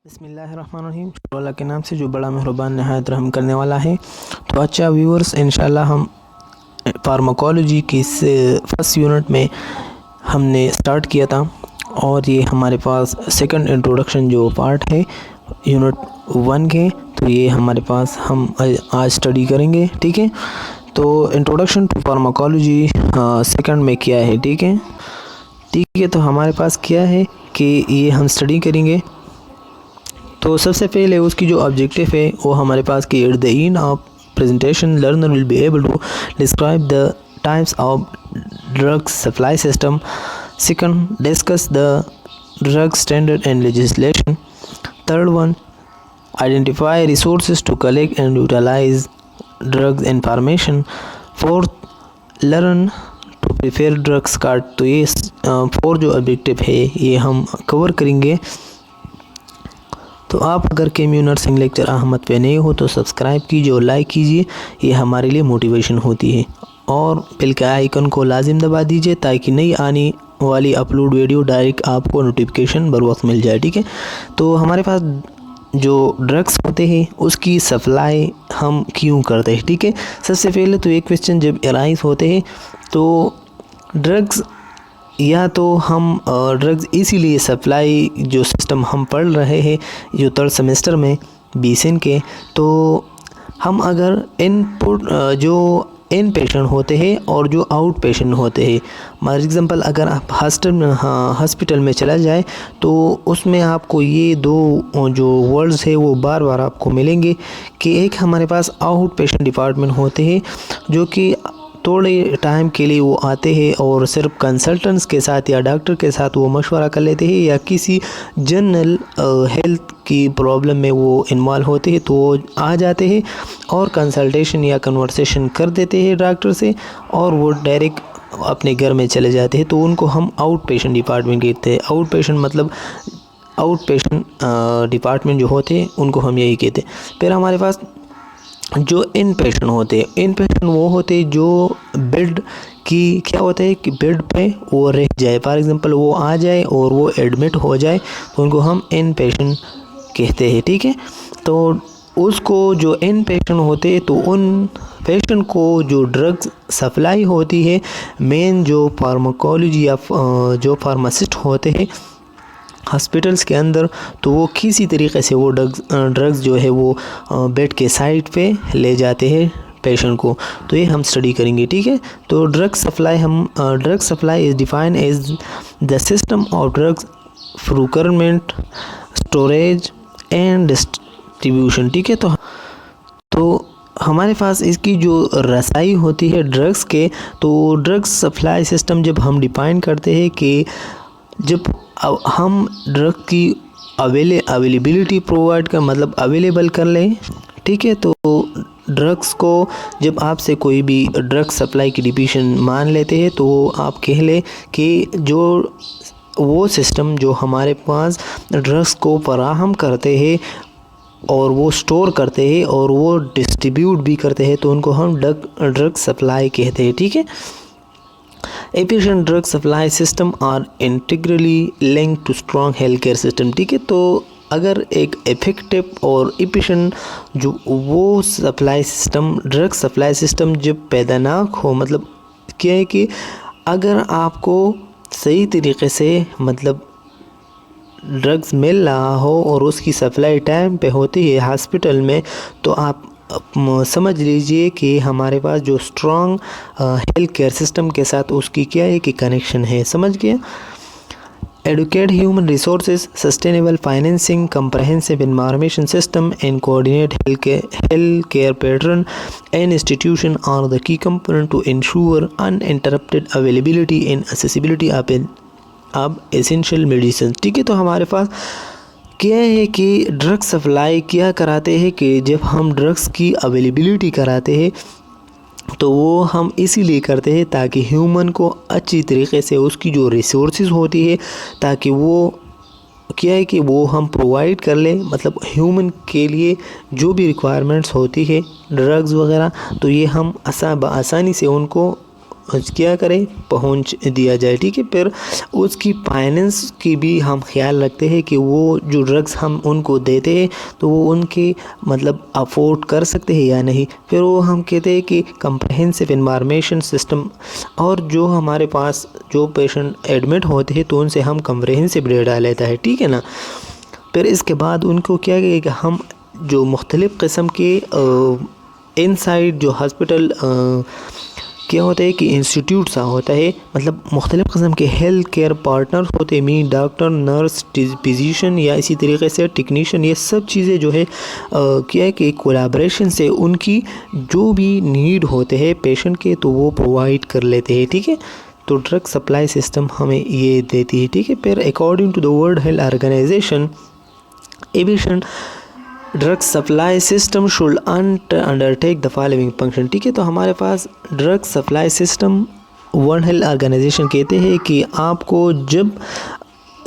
बिस्मिल्लाहिर्रहमानिर्रहीम। शुक्र अल्लाह के नाम से जो बड़ा मेहरबान नहायत रहम करने वाला है। तो अच्छा व्यूअर्स, इंशाल्लाह हम फार्माकोलॉजी की फर्स्ट यूनिट में हमने स्टार्ट किया था और ये हमारे पास सेकंड इंट्रोडक्शन जो पार्ट है यूनिट 1 के, तो ये हमारे पास हम आज स्टडी करेंगे। ठीक है, तो इंट्रोडक्शन टू फार्माकोलॉजी सेकंड में क्या है। ठीक है, तो हमारे पास क्या है कि ये हम स्टडी करेंगे। तो सबसे पहले उसकी जो ऑब्जेक्टिव है वो हमारे पास कि at the end of presentation learner will be able to describe the types of drug supply system. Second, discuss the drug standard and legislation. Third one, identify resources to collect and utilize drugs information. Fourth, learn to prepare drugs card. तो ये 4 जो objective है ये हम cover करेंगे। तो आप अगर केम्यू नर्सिंग लेक्चर अहमद पे नए हो तो सब्सक्राइब कीजिए और लाइक कीजिए, ये हमारे लिए मोटिवेशन होती है। और बेल के आइकन को लाजिम दबा दीजिए ताकि नई आने वाली अपलोड वीडियो डायरेक्ट आपको नोटिफिकेशन बर वक्त मिल जाए। ठीक है, तो हमारे पास जो ड्रग्स होते हैं उसकी सप्लाई हम क्यों करते हैं। ठीक है, सबसे पहले तो एक क्वेश्चन जब अराइज होते हैं तो ड्रग्स या तो हम ड्रग्स इसीलिए सप्लाई जो सिस्टम हम पढ़ रहे हैं जो 3rd सेमेस्टर में बीएसएन के, तो हम अगर इनपुट जो इन पेशेंट होते हैं और जो आउट पेशेंट होते हैं, फॉर एग्ज़ाम्पल अगर आप हॉस्पिटल में चला जाए तो उसमें आपको ये 2 जो वर्ड्स है वो बार बार आपको मिलेंगे कि एक हमारे पास आउट पेशेंट डिपार्टमेंट होते हैं जो कि थोड़े टाइम के लिए वो आते हैं और सिर्फ कंसल्टेंट्स के साथ या डॉक्टर के साथ वो मशवरा कर लेते हैं या किसी जनरल हेल्थ की प्रॉब्लम में वो इन्वॉल्व होते हैं तो वो आ जाते हैं और कंसल्टेशन या कन्वर्सेशन कर देते हैं डॉक्टर से और वो डायरेक्ट अपने घर में चले जाते हैं। तो उनको हम आउट पेशेंट डिपार्टमेंट कहते हैं। आउट पेशेंट मतलब आउट पेशेंट डिपार्टमेंट जो होते हैं उनको हम यही कहते हैं। फिर हमारे पास जो इन पेशेंट होते हैं, इन पेशेंट वो होते हैं जो बेड की क्या होता है कि बेड पे वो रह जाए, फॉर एग्जांपल वो आ जाए और वो एडमिट हो जाए तो उनको हम इन पेशेंट कहते हैं। ठीक है, तो उसको जो इन पेशेंट होते हैं तो उन पेशेंट को जो ड्रग्स सप्लाई होती है मेन जो फार्माकोलॉजी या जो फार्मासिस्ट होते हैं हॉस्पिटल्स के अंदर, तो वो किसी तरीके से वो ड्रग्स जो है वो बेड के साइड पे ले जाते हैं पेशेंट को। तो ये हम स्टडी करेंगे। ठीक है, तो drug supply is defined as the system of drugs procurement, storage and distribution. ठीक है, तो हमारे पास इसकी जो रसाई होती है ड्रग्स के, तो ड्रग्स सप्लाई सिस्टम जब हम डिफाइन करते हैं कि जब हम ड्रग की अवेलेबिलिटी प्रोवाइड का मतलब अवेलेबल कर लें। ठीक है, तो ड्रग्स को जब आपसे कोई भी ड्रग सप्लाई की डिवीज़न मान लेते हैं तो आप कह लें कि जो वो सिस्टम जो हमारे पास ड्रग्स को फराहम करते हैं और वो स्टोर करते हैं और वो डिस्ट्रीब्यूट भी करते हैं तो उनको हम ड्रग सप्लाई कहते हैं। ठीक है, efficient drug supply system are integrally linked to strong healthcare system। ठीक है, तो अगर एक इफ़ेक्टिव और एफिशिएंट जो वो supply system drug supply system जब पैदा ना हो, मतलब क्या है कि अगर आपको सही तरीके से मतलब ड्रग्स मिल रहा हो और उसकी सप्लाई टाइम पे होती है हॉस्पिटल में, तो आप समझ लीजिए कि हमारे पास जो स्ट्रॉन्ग हेल्थ केयर सिस्टम के साथ उसकी क्या है कि कनेक्शन है। समझ गया। Educate human resources, sustainable financing, comprehensive information system and coordinate health care pattern and institution are the key component to ensure uninterrupted availability and accessibility of essential medicine. ठीक है, तो हमारे पास क्या है कि ड्रग सप्लाई क्या कराते हैं कि जब हम ड्रग्स की अवेलेबिलिटी कराते हैं तो वो हम इसीलिए करते हैं ताकि ह्यूमन को अच्छी तरीके से उसकी जो रिसोर्सेज होती है ताकि वो क्या है कि वो हम प्रोवाइड कर ले, मतलब ह्यूमन के लिए जो भी रिक्वायरमेंट्स होती है ड्रग्स वगैरह, तो ये हम आसानी से उनको क्या करें, पहुंच दिया जाए। ठीक है, फिर उसकी फाइनेंस की भी हम ख्याल रखते हैं कि वो जो ड्रग्स हम उनको देते हैं तो वो उनके मतलब अफोर्ड कर सकते हैं या नहीं। फिर वो हम कहते हैं कि कम्प्रहेंसिव इन्फॉर्मेशन सिस्टम, और जो हमारे पास जो पेशेंट एडमिट होते हैं तो उनसे हम कम्प्रहेंसिव डेटा लेता है। ठीक है ना। फिर इसके बाद उनको क्या कहें कि हम जो मुख्तलिफ़ किस्म के इनसाइड जो हॉस्पिटल क्या होता है कि इंस्टीट्यूट सा होता है, मतलब मुख्तलिफ़ किस्म के हेल्थ केयर पार्टनर्स होते हैं, मीन डॉक्टर, नर्स, फिजिशियन या इसी तरीके से टेक्नीशियन। ये सब चीज़ें जो है क्या है कि कोलैबोरेशन से उनकी जो भी नीड होते हैं पेशेंट के तो वो प्रोवाइड कर लेते हैं। ठीक है, तो ड्रग सप्लाई सिस्टम हमें ये देती है। ठीक है, फिर according to the World Health Organization aviation drug supply system should undertake the following function. ठीक है, तो हमारे पास drug supply system World Health Organization कहते हैं कि आपको जब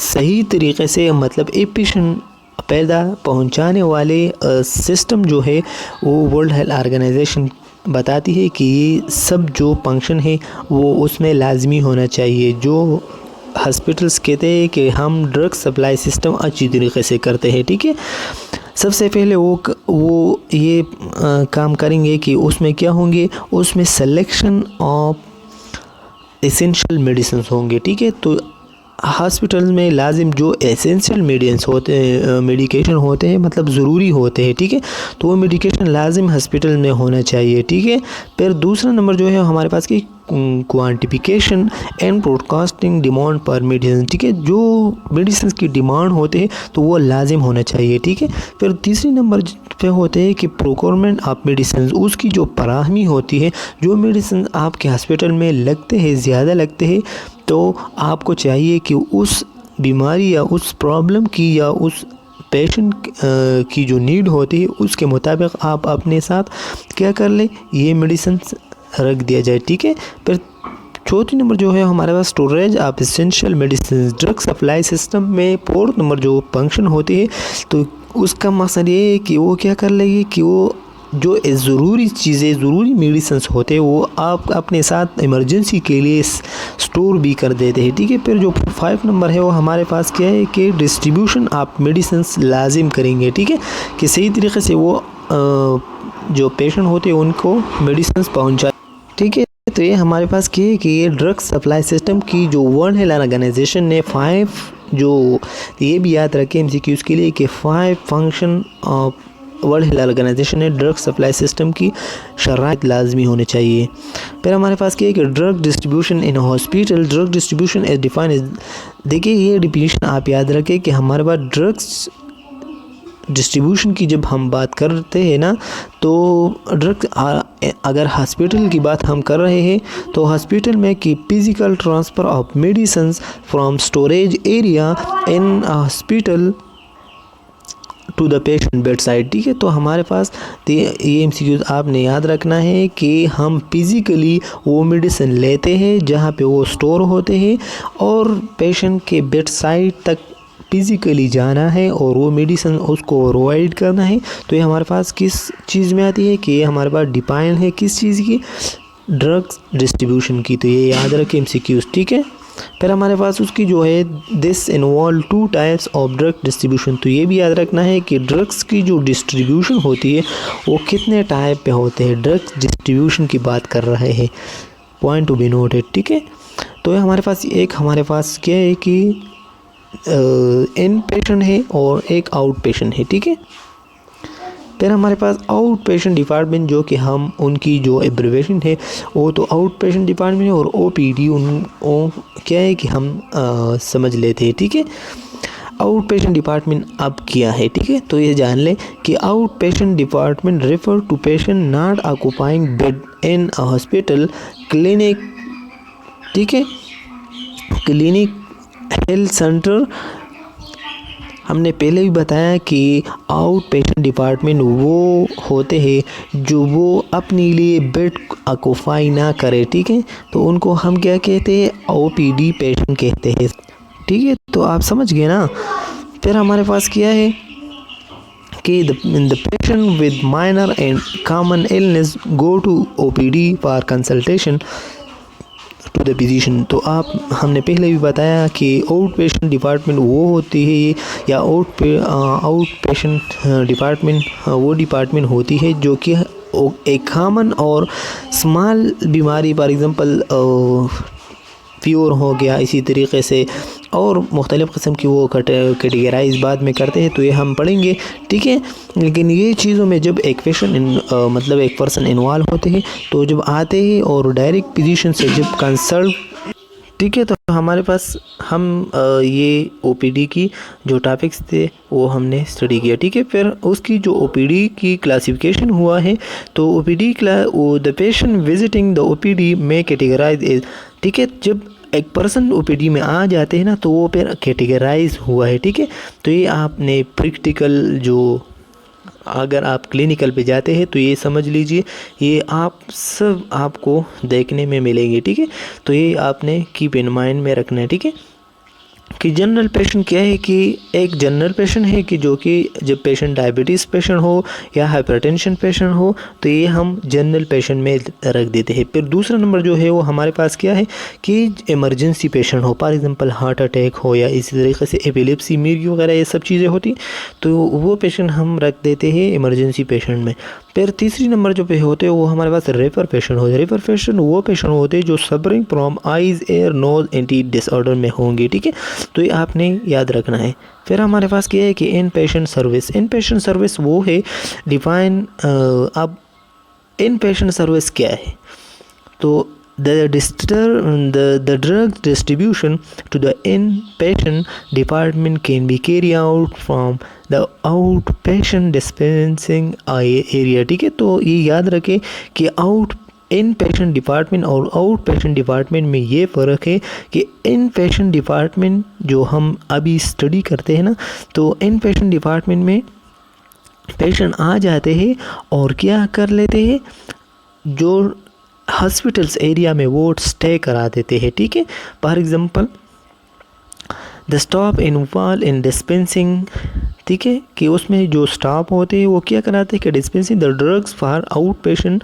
सही तरीके से मतलब एफिशिएंट पैदा पहुंचाने वाले सिस्टम जो है वो वर्ल्ड हेल्थ ऑर्गेनाइजेशन बताती है कि ये सब जो फंक्शन है वो उसमें लाजमी होना चाहिए। जो हॉस्पिटल्स कहते हैं कि हम ड्रग सप्लाई सिस्टम अच्छी तरीके से करते हैं। ठीक है, सबसे पहले वो ये काम करेंगे कि उसमें क्या होंगे, उसमें सिलेक्शन ऑफ एसेंशियल मेडिसिन होंगे। ठीक है, तो हॉस्पिटल में लाजिम जो एसेंशियल मेडिकेशन होते हैं मतलब ज़रूरी होते हैं। ठीक है, तो वो मेडिकेशन लाजिम हॉस्पिटल में होना चाहिए। ठीक है, फिर दूसरा नंबर जो है हमारे पास की क्वांटिफिकेशन एंड ब्रॉडकास्टिंग डिमांड पर मेडिसिन। ठीक है, जो मेडिसिन की डिमांड होते हैं तो वो लाजिम होना चाहिए। ठीक है, फिर तीसरी नंबर पे होते हैं कि प्रोक्योरमेंट ऑफ मेडिसिन, उसकी जो फराहमी होती है, जो मेडिसिन आपके हॉस्पिटल में लगते हैं, ज़्यादा लगते हैं, तो आपको चाहिए कि उस बीमारी या उस प्रॉब्लम की या उस पेशेंट की जो नीड होती है उसके मुताबिक आप अपने साथ क्या कर ले, ये मेडिसिन रख दिया जाए। ठीक है, फिर चौथी नंबर जो है हमारे पास storage of essential medicine drug supply system में फोर्थ नंबर जो फंक्शन होती है तो उसका मकसद ये है कि वो क्या कर लेगी कि वो जो ज़रूरी चीज़ें, ज़रूरी मेडिसिन होते हैं वो आप अपने साथ इमरजेंसी के लिए स्टोर भी कर देते हैं। ठीक है, फिर जो 5 नंबर है वो हमारे पास क्या है कि डिस्ट्रीब्यूशन ऑफ मेडिसिन लाजिम करेंगे। ठीक है, कि सही तरीके से वो जो पेशेंट होते हैं उनको मेडिसिन पहुँचाए। ठीक है, तो ये हमारे पास क्या है कि ये ड्रग सप्लाई सिस्टम की जो वर्ल्ड हेल्थ ऑर्गेनाइजेशन ने 5 जो ये भी याद रखें MCQs के लिए कि 5 function of World Health Organization ने ड्रग सप्लाई सिस्टम की शराइत लाजमी होने चाहिए। फिर हमारे पास क्या है कि drug distribution in hospital, drug distribution as define is, देखिए ये डिफिनीशन आप याद रखें कि हमारे पास ड्रग्स डिस्ट्रीब्यूशन की जब हम बात करते हैं ना तो ड्रग अगर हॉस्पिटल की बात हम कर रहे हैं तो हॉस्पिटल में कि physical transfer of medicine from storage area in hospital to the patient bed side. ठीक है, तो हमारे पास ये MCQs आपने याद रखना है कि हम फिज़िकली वो मेडिसिन लेते हैं जहाँ पे वो स्टोर होते हैं और पेशेंट के बेड साइड तक फिज़िकली जाना है और वो मेडिसिन उसको प्रोवाइड करना है। तो ये हमारे पास किस चीज़ में आती है कि ये हमारे पास डिफाइन है किस चीज़ की, ड्रग्स डिस्ट्रीब्यूशन की। तो ये याद रखें MCQs। ठीक है, फिर हमारे पास उसकी जो है this involve 2 types of drug distribution. तो ये भी याद रखना है कि ड्रग्स की जो डिस्ट्रीब्यूशन होती है वो कितने टाइप पे होते हैं, ड्रग्स डिस्ट्रीब्यूशन की बात कर रहे हैं, पॉइंट टू बी नोटेड। ठीक है, तो हमारे पास क्या है कि इन पेशेंट है और एक आउट पेशेंट है। ठीक है, फिर हमारे पास आउट पेशेंट डिपार्टमेंट जो कि हम उनकी जो एब्रीवेशन है वो तो आउट पेशेंट डिपार्टमेंट है और OPD क्या है कि हम समझ लेते हैं। ठीक है, आउट पेशेंट डिपार्टमेंट अब क्या है। ठीक है, तो ये जान लें कि out patient department refer to patient not occupying bed in a hospital clinic. ठीक है, क्लिनिक हेल्थ सेंटर। हमने पहले भी बताया कि आउट पेशेंट डिपार्टमेंट वो होते हैं जो वो अपने लिए बेड ऑक्यूपाई ना करे। ठीक है, तो उनको हम क्या कहते हैं, OPD पेशेंट कहते हैं। ठीक है, तो आप समझ गए ना। फिर हमारे पास क्या है कि the patient with minor and common illness go to OPD for consultation। To the physician. तो आप हमने पहले भी बताया कि आउट पेशेंट डिपार्टमेंट वो होती है या आउट पेशेंट डिपार्टमेंट वो डिपार्टमेंट होती है जो कि एक कॉमन और स्मॉल बीमारी, फॉर एग्ज़ाम्पल फीवर हो गया, इसी तरीके से और मुख्तलिफ़ किस्म की वो कैटेगराइज बाद में करते हैं, तो ये हम पढ़ेंगे, ठीक है। लेकिन ये चीज़ों में जब एक पेशेंट मतलब एक पर्सन इन्वॉल्व होते हैं तो जब आते हैं और डायरेक्ट फिजिशियन से जब कंसल्ट, ठीक है, तो हमारे पास हम ये ओपीडी की जो टॉपिक्स थे वो हमने स्टडी किया, ठीक है। फिर उसकी जो ओपीडी की क्लासिफिकेशन हुआ है, तो OPD the patient visiting the OPD में कैटेगराइज इज, ठीक है। जब एक पर्सन ओपीडी में आ जाते हैं ना तो वो फिर कैटेगराइज हुआ है, ठीक है। तो ये आपने प्रैक्टिकल जो अगर आप क्लिनिकल पे जाते हैं तो ये समझ लीजिए, ये आप सब आपको देखने में मिलेंगे, ठीक है। तो ये आपने कीप इन माइंड में रखना है, ठीक है। कि जनरल पेशेंट क्या है कि एक जनरल पेशेंट है कि जो कि जब पेशेंट डायबिटीज़ पेशेंट हो या हाइपरटेंशन पेशेंट हो तो ये हम जनरल पेशेंट में रख देते हैं। फिर दूसरा नंबर जो है वो हमारे पास क्या है कि इमरजेंसी पेशेंट हो, फॉर एग्जांपल हार्ट अटैक हो या इसी तरीके से एपिलेप्सी, मिर्गी वगैरह ये सब चीज़ें होती, तो वो पेशेंट हम रख देते हैं इमरजेंसी पेशेंट में। फिर तीसरी नंबर जो पे होते हैं वो हमारे पास रेफर पेशेंट होते हैं। रेफर पेशेंट वो पेशेंट होते हैं जो suffering from eyes, ear, nose, ENT disorder में होंगे, ठीक है। तो ये आपने याद रखना है। फिर हमारे पास क्या है कि इन पेशेंट सर्विस। इन पेशेंट सर्विस वो है डिफाइन, अब इन पेशेंट सर्विस क्या है, तो the drug distribution to the inpatient department can be carried out from the outpatient dispensing area, ठीक है। तो ये याद रखें कि इन पेशेंट डिपार्टमेंट और आउट पेशेंट डिपार्टमेंट में ये फ़र्क है कि इन पेशेंट डिपार्टमेंट जो हम अभी स्टडी करते हैं ना, तो इन पेशेंट डिपार्टमेंट में पेशेंट आ जाते हैं और क्या कर लेते हैं, जो हॉस्पिटल्स एरिया में वो स्टे करा देते हैं, ठीक है। For example the staff involve in dispensing, ठीक है, कि उसमें जो स्टाफ होते हैं वो क्या कराते हैं कि dispensing the drugs for out patient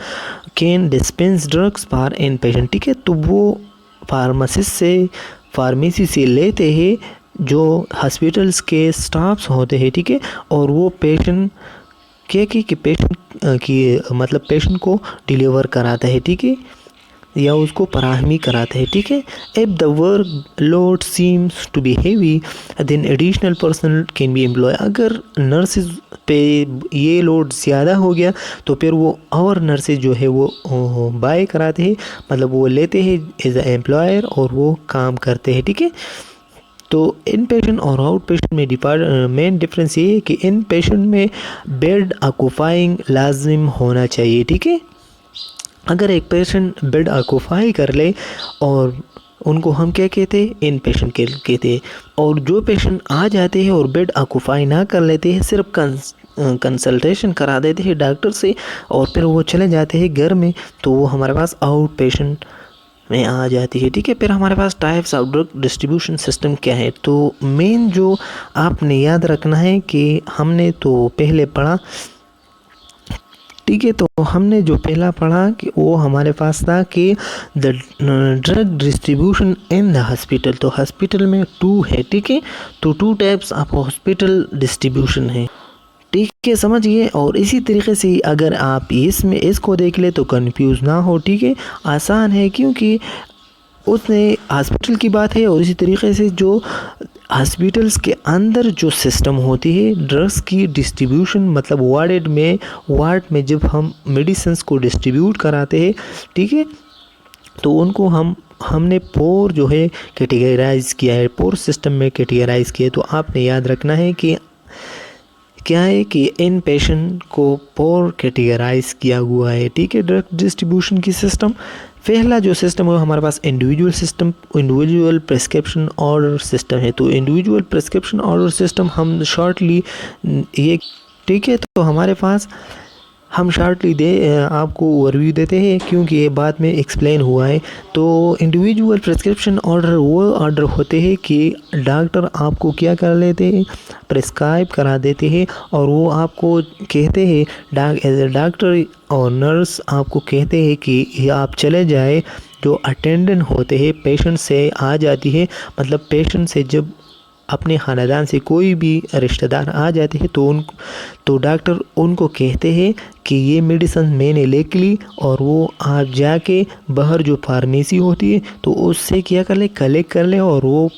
can dispense drugs for in patient, ठीक है। तो वो फार्मासिस्ट से, फार्मेसी से लेते हैं जो हॉस्पिटल्स के स्टाफ्स होते हैं, ठीक है, और वो पेशेंट कि पेशेंट की मतलब पेशेंट को डिलीवर कराता है, ठीक है, या उसको फराहमी कराता है, ठीक है। If the work load seems to be heavy then additional personal can be employ. अगर नर्सेज पे ये लोड ज़्यादा हो गया तो फिर वो और नर्सेज जो है वो बाय कराते हैं, मतलब वो लेते हैं एज ए एम्प्लॉयर और वो काम करते हैं, ठीक है। तो इन पेशेंट और आउट पेशेंट में मेन डिफरेंस ये है कि इन पेशेंट में बेड ऑक्यूपाइंग लाजिम होना चाहिए, ठीक है। अगर एक पेशेंट बेड ऑक्यूपाई कर ले और उनको हम क्या कहते हैं, इन पेशेंट कहते हैं। और जो पेशेंट आ जाते हैं और बेड ऑक्यूपाई ना कर लेते हैं, सिर्फ कंसल्टेशन करा देते हैं डॉक्टर से और फिर वो चले जाते हैं घर में, तो वो हमारे पास आउट पेशेंट में आ जाती है, ठीक है। फिर हमारे पास types of drug distribution system क्या है, तो मेन जो आपने याद रखना है कि हमने तो पहले पढ़ा, ठीक है। तो हमने जो पहला पढ़ा कि वो हमारे पास था कि the drug distribution in the hospital. तो हॉस्पिटल में 2 है, ठीक है। तो 2 टाइप्स ऑफ हॉस्पिटल डिस्ट्रीब्यूशन है, ठीक है, समझिए। और इसी तरीके से अगर आप इसमें इसको देख ले तो कंफ्यूज ना हो, ठीक है, आसान है, क्योंकि उसने हॉस्पिटल की बात है और इसी तरीके से जो हॉस्पिटल्स के अंदर जो सिस्टम होती है ड्रग्स की डिस्ट्रीब्यूशन, मतलब वार्ड में जब हम मेडिसिन्स को डिस्ट्रीब्यूट कराते हैं, ठीक है, तो उनको हमने पोर जो है कैटेगराइज किया है, पोर सिस्टम में कैटेगराइज किया है। तो आपने याद रखना है कि क्या है कि इन पेशेंट को पोर कैटेगराइज किया हुआ है, ठीक है, ड्रग डिस्ट्रीब्यूशन की सिस्टम। पहला जो सिस्टम है हमारे पास इंडिविजुअल प्रिस्क्रिप्शन ऑर्डर सिस्टम है। तो इंडिविजुअल प्रिस्क्रिप्शन ऑर्डर सिस्टम हम शॉर्टली ये, ठीक है, तो हमारे पास हम शॉर्टली आपको ओवरव्यू देते हैं क्योंकि ये बाद में एक्सप्लेन हुआ है। तो इंडिविजुअल प्रिस्क्रिप्शन ऑर्डर वो ऑर्डर होते हैं कि डॉक्टर आपको क्या कर लेते हैं, प्रिस्क्राइब करा देते हैं और वो आपको कहते हैं एज ए डॉक्टर और नर्स आपको कहते हैं कि आप चले जाए जो अटेंडेंट होते हैं पेशेंट से आ जाती है, मतलब पेशेंट से जब अपने ख़ानदान से कोई भी रिश्तेदार आ जाते हैं तो डॉक्टर उनको कहते हैं कि ये मेडिसिन मैंने लिख ली, और वो आप जाके बाहर जो फार्मेसी होती है तो उससे क्या कर ले, कलेक्ट कर ले, और वो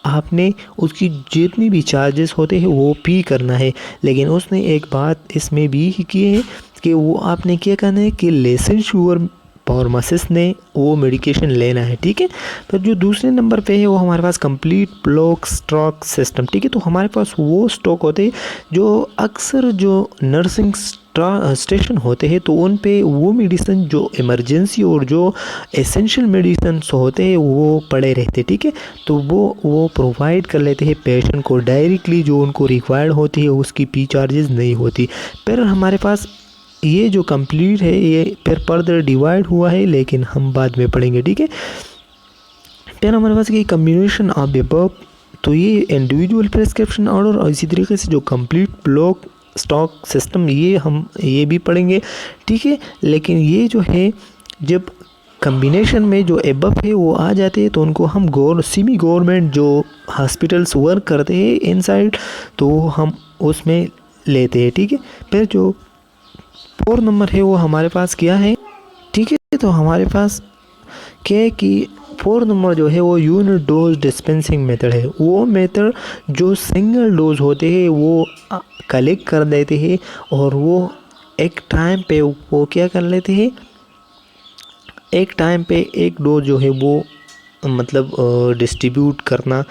आपने उसकी जितनी भी चार्जेस होते हैं वो पे करना है। लेकिन उसने एक बात इसमें भी की है कि वो आपने क्या करना है कि लाइसेंस शुअर फार्मासिस्ट ने वो मेडिकेशन लेना है, ठीक है। फिर जो दूसरे नंबर पे है वो हमारे पास कंप्लीट ब्लॉक स्टॉक सिस्टम, ठीक है। तो हमारे पास वो स्टॉक होते हैं जो अक्सर जो नर्सिंग स्टेशन होते हैं तो उन पे वो मेडिसिन जो इमरजेंसी और जो एसेंशियल मेडिसिन होते हैं वो पड़े रहते, ठीक है। तो वो प्रोवाइड कर लेते हैं पेशेंट को डायरेक्टली, जो उनको रिक्वायर्ड होती है उसकी पी चार्जेस नहीं होती। फिर हमारे पास ये जो कंप्लीट है ये फिर फर्दर डिवाइड हुआ है, लेकिन हम बाद में पढ़ेंगे, ठीक है। फिर हमारे पास ये कम्बिनेशन ऑफ अबव, तो ये इंडिविजुअल प्रिस्क्रिप्शन ऑर्डर और इसी तरीके से जो कंप्लीट ब्लॉक स्टॉक सिस्टम ये भी पढ़ेंगे, ठीक है। लेकिन ये जो है जब कम्बिनेशन में जो अबव है वो आ जाते हैं तो उनको हम सेमी गवर्नमेंट जो हॉस्पिटल्स वर्क करते हैं इनसाइड तो हम उसमें लेते हैं, ठीक है। फिर जो 4 नंबर है वो हमारे पास क्या है, ठीक है। तो हमारे पास क्या है कि 4 नंबर जो है वो यूनिट डोज डिस्पेंसिंग मेथड है। वो मेथड जो सिंगल डोज होते हैं वो कलेक्ट कर देते हैं और वो एक टाइम पे वो क्या कर लेते हैं, एक टाइम पे एक डोज जो है वो मतलब डिस्ट्रीब्यूट करना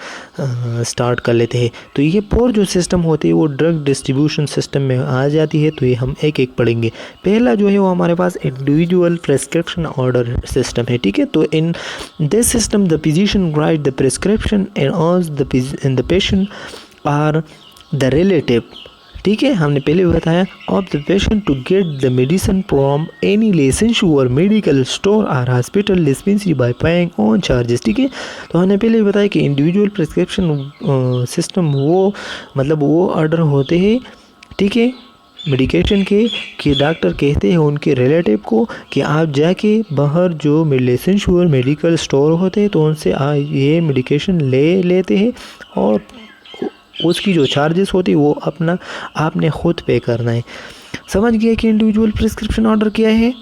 स्टार्ट कर लेते हैं। तो ये 4 जो सिस्टम होती है वो ड्रग डिस्ट्रीब्यूशन सिस्टम में आ जाती है। तो ये हम एक एक पढ़ेंगे। पहला जो है वो हमारे पास इंडिविजुअल प्रिस्क्रिप्शन ऑर्डर सिस्टम है, ठीक है। तो in this system the physician write the prescription and also the patient or the relative, ठीक है। हमने पहले बताया of the patient to get the medicine from any license or medical store or hospital dispensary by paying on charges, ठीक है। तो हमने पहले बताया कि इंडिविजुअल प्रिस्क्रिप्शन सिस्टम वो मतलब वो ऑर्डर होते हैं, ठीक है, मेडिकेशन के, कि डॉक्टर कहते हैं उनके रिलेटिव को कि आप जाके बाहर जो लाइसेंस और मेडिकल स्टोर होते हैं तो उनसे ये मेडिकेशन ले लेते हैं और उसकी जो चार्जेस होती है वो अपना आपने ख़ुद पे करना है। समझ गए कि इंडिविजुअल प्रिस्क्रिप्शन ऑर्डर क्या है?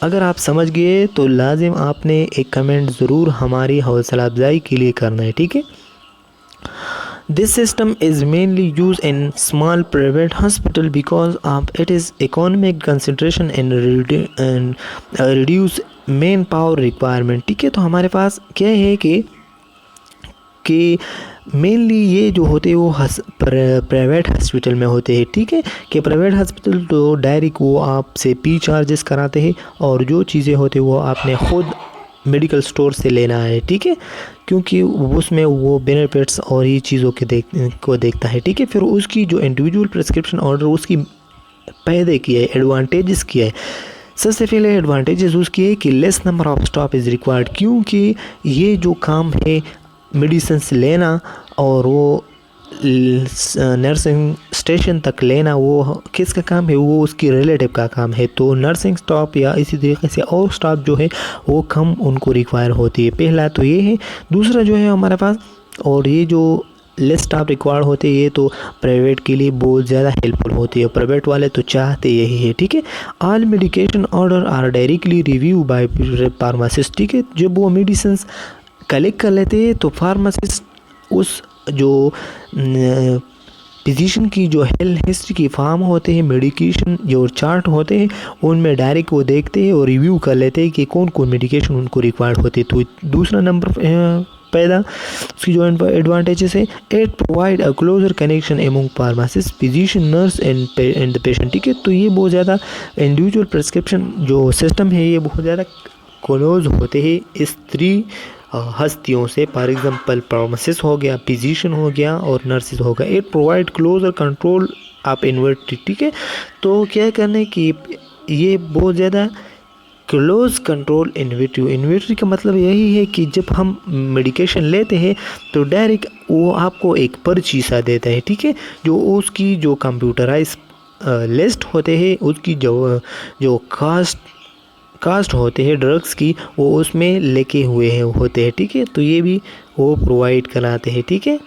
अगर आप समझ गए तो लाजिम आपने एक कमेंट ज़रूर हमारी हौसला अफजाई के लिए करना है, ठीक है। This system is mainly used in small private hospital because of its economic concentration and reduce manpower requirement, ठीक है। तो हमारे पास क्या है कि मेनली ये जो होते हैं वो प्राइवेट हॉस्पिटल में होते हैं, ठीक है। कि प्राइवेट हॉस्पिटल तो डायरेक्ट वो आपसे पी चार्जेस कराते हैं और जो चीज़ें होती हैं वो आपने ख़ुद मेडिकल स्टोर से लेना है, ठीक है, क्योंकि उसमें वो बेनिफिट्स और ये चीज़ों को देखता है, ठीक है। फिर उसकी जो इंडिविजुअल प्रिस्क्रिप्शन ऑर्डर उसकी पैदे किया है, एडवांटेजेस किया है। सबसे पहले एडवांटेजेस उसकी है कि less number of stop is required, क्योंकि ये जो काम है मेडिसिन लेना और वो नर्सिंग स्टेशन तक लेना वो किसका काम है, वो उसकी रिलेटिव का काम है। तो नर्सिंग स्टाफ या इसी तरीके से और स्टाफ जो है वो कम उनको रिक्वायर होती है। पहला तो ये है। दूसरा जो है हमारे पास, और ये जो लेस स्टाफ रिक्वायर्ड होते हैं ये तो प्राइवेट के लिए बहुत ज़्यादा हेल्पफुल होती है, प्राइवेट वाले तो चाहते यही है, ठीक है। All medication order are directly review by pharmacist, ठीक है। जब वो मेडिसिन कलेक्ट कर लेते हैं तो फार्मासिस्ट उस जो फिजिशियन की जो हेल्थ हिस्ट्री की फॉर्म होते हैं, मेडिकेशन जो चार्ट होते हैं उनमें डायरेक्ट वो देखते हैं और रिव्यू कर लेते हैं कि कौन कौन मेडिकेशन उनको रिक्वायर्ड होती है। तो दूसरा नंबर पैदा उसकी जो एडवांटेजेस है, it provide a closer connection among pharmacist physician nurse and the patient, ठीक है। तो ये बहुत ज़्यादा इंडिविजुअल प्रिस्क्रिप्शन जो सिस्टम है ये बहुत ज़्यादा क्लोज होते हैं इस 3 हस्तियों से। फॉर एग्जांपल फार्मासिस्ट हो गया, फिजिशियन हो गया और नर्सिस हो गया। It provide closer control of inventory, ठीक है। तो क्या करने की ये बहुत ज़्यादा क्लोज कंट्रोल इन्वेंट्री का मतलब यही है कि जब हम मेडिकेशन लेते हैं तो डायरेक्ट वो आपको एक पर्ची सा देता है, ठीक है, जो उसकी जो कंप्यूटराइज लिस्ट होते हैं उसकी जो कास्ट कास्ट होते हैं ड्रग्स की वो उसमें लेके हुए हैं होते हैं, ठीक है। तो ये भी वो प्रोवाइड कराते हैं, ठीक है।